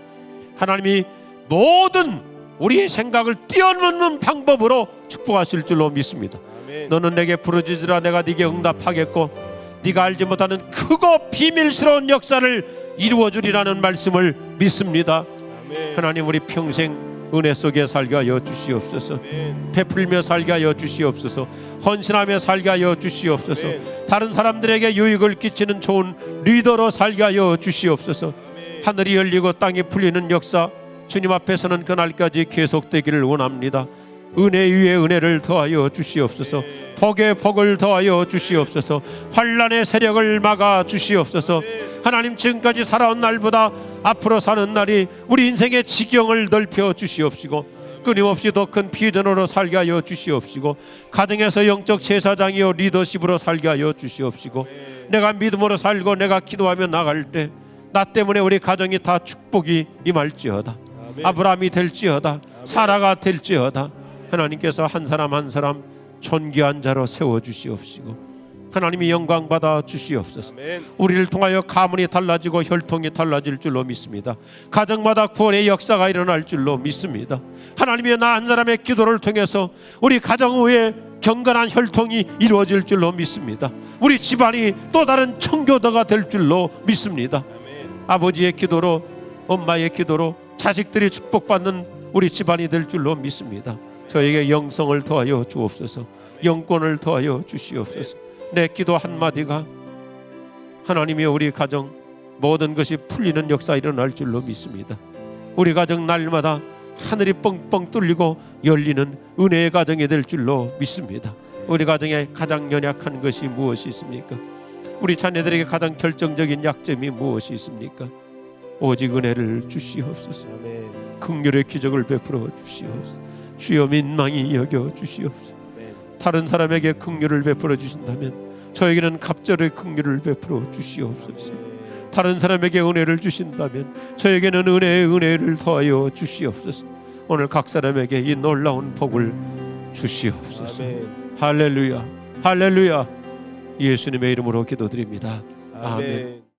하나님이 모든 우리의 생각을 뛰어넘는 방법으로 축복하실 줄로 믿습니다. 너는 내게 부르짖으라 내가 네게 응답하겠고 네가 알지 못하는 크고 비밀스러운 역사를 이루어주리라는 말씀을 믿습니다. 하나님, 우리 평생 은혜 속에 살게 하여 주시옵소서. 베풀며 살게 하여 주시옵소서. 헌신하며 살게 하여 주시옵소서. 다른 사람들에게 유익을 끼치는 좋은 리더로 살게 하여 주시옵소서. 하늘이 열리고 땅이 풀리는 역사 주님 앞에서는 그날까지 계속되기를 원합니다. 은혜 위에 은혜를 더하여 주시옵소서. 복에 복을 더하여 주시옵소서. 환난의 세력을 막아 주시옵소서. 하나님, 지금까지 살아온 날보다 앞으로 사는 날이 우리 인생의 지경을 넓혀 주시옵시고 끊임없이 더 큰 비전으로 살게 하여 주시옵시고 가정에서 영적 제사장이요 리더십으로 살게 하여 주시옵시고 내가 믿음으로 살고 내가 기도하며 나갈 때 나 때문에 우리 가정이 다 축복이 임할지어다. 아브라함이 될지어다. 사라가 될지어다. 하나님께서 한 사람 한 사람 존귀한 자로 세워주시옵시고 하나님이 영광 받아 주시옵소서. 우리를 통하여 가문이 달라지고 혈통이 달라질 줄로 믿습니다. 가정마다 구원의 역사가 일어날 줄로 믿습니다. 하나님이 나 한 사람의 기도를 통해서 우리 가정 위에 경건한 혈통이 이루어질 줄로 믿습니다. 우리 집안이 또 다른 청교도가 될 줄로 믿습니다. 아버지의 기도로, 엄마의 기도로 자식들이 축복받는 우리 집안이 될 줄로 믿습니다. 저에게 영성을 더하여 주옵소서. 영권을 더하여 주시옵소서. 내 기도 한마디가 하나님이 우리 가정 모든 것이 풀리는 역사 일어날 줄로 믿습니다. 우리 가정 날마다 하늘이 뻥뻥 뚫리고 열리는 은혜의 가정이 될 줄로 믿습니다. 우리 가정에 가장 연약한 것이 무엇이 있습니까? 우리 자녀들에게 가장 결정적인 약점이 무엇이 있습니까? 오직 은혜를 주시옵소서. 긍휼의 기적을 베풀어 주시옵소서. 주여, 민망히 여겨 주시옵소서. 다른 사람에게 긍휼을 베풀어 주신다면 저에게는 갑절의 긍휼을 베풀어 주시옵소서. 다른 사람에게 은혜를 주신다면 저에게는 은혜의 은혜를 더하여 주시옵소서. 오늘 각 사람에게 이 놀라운 복을 주시옵소서. 할렐루야, 할렐루야. 예수님의 이름으로 기도드립니다. 아멘.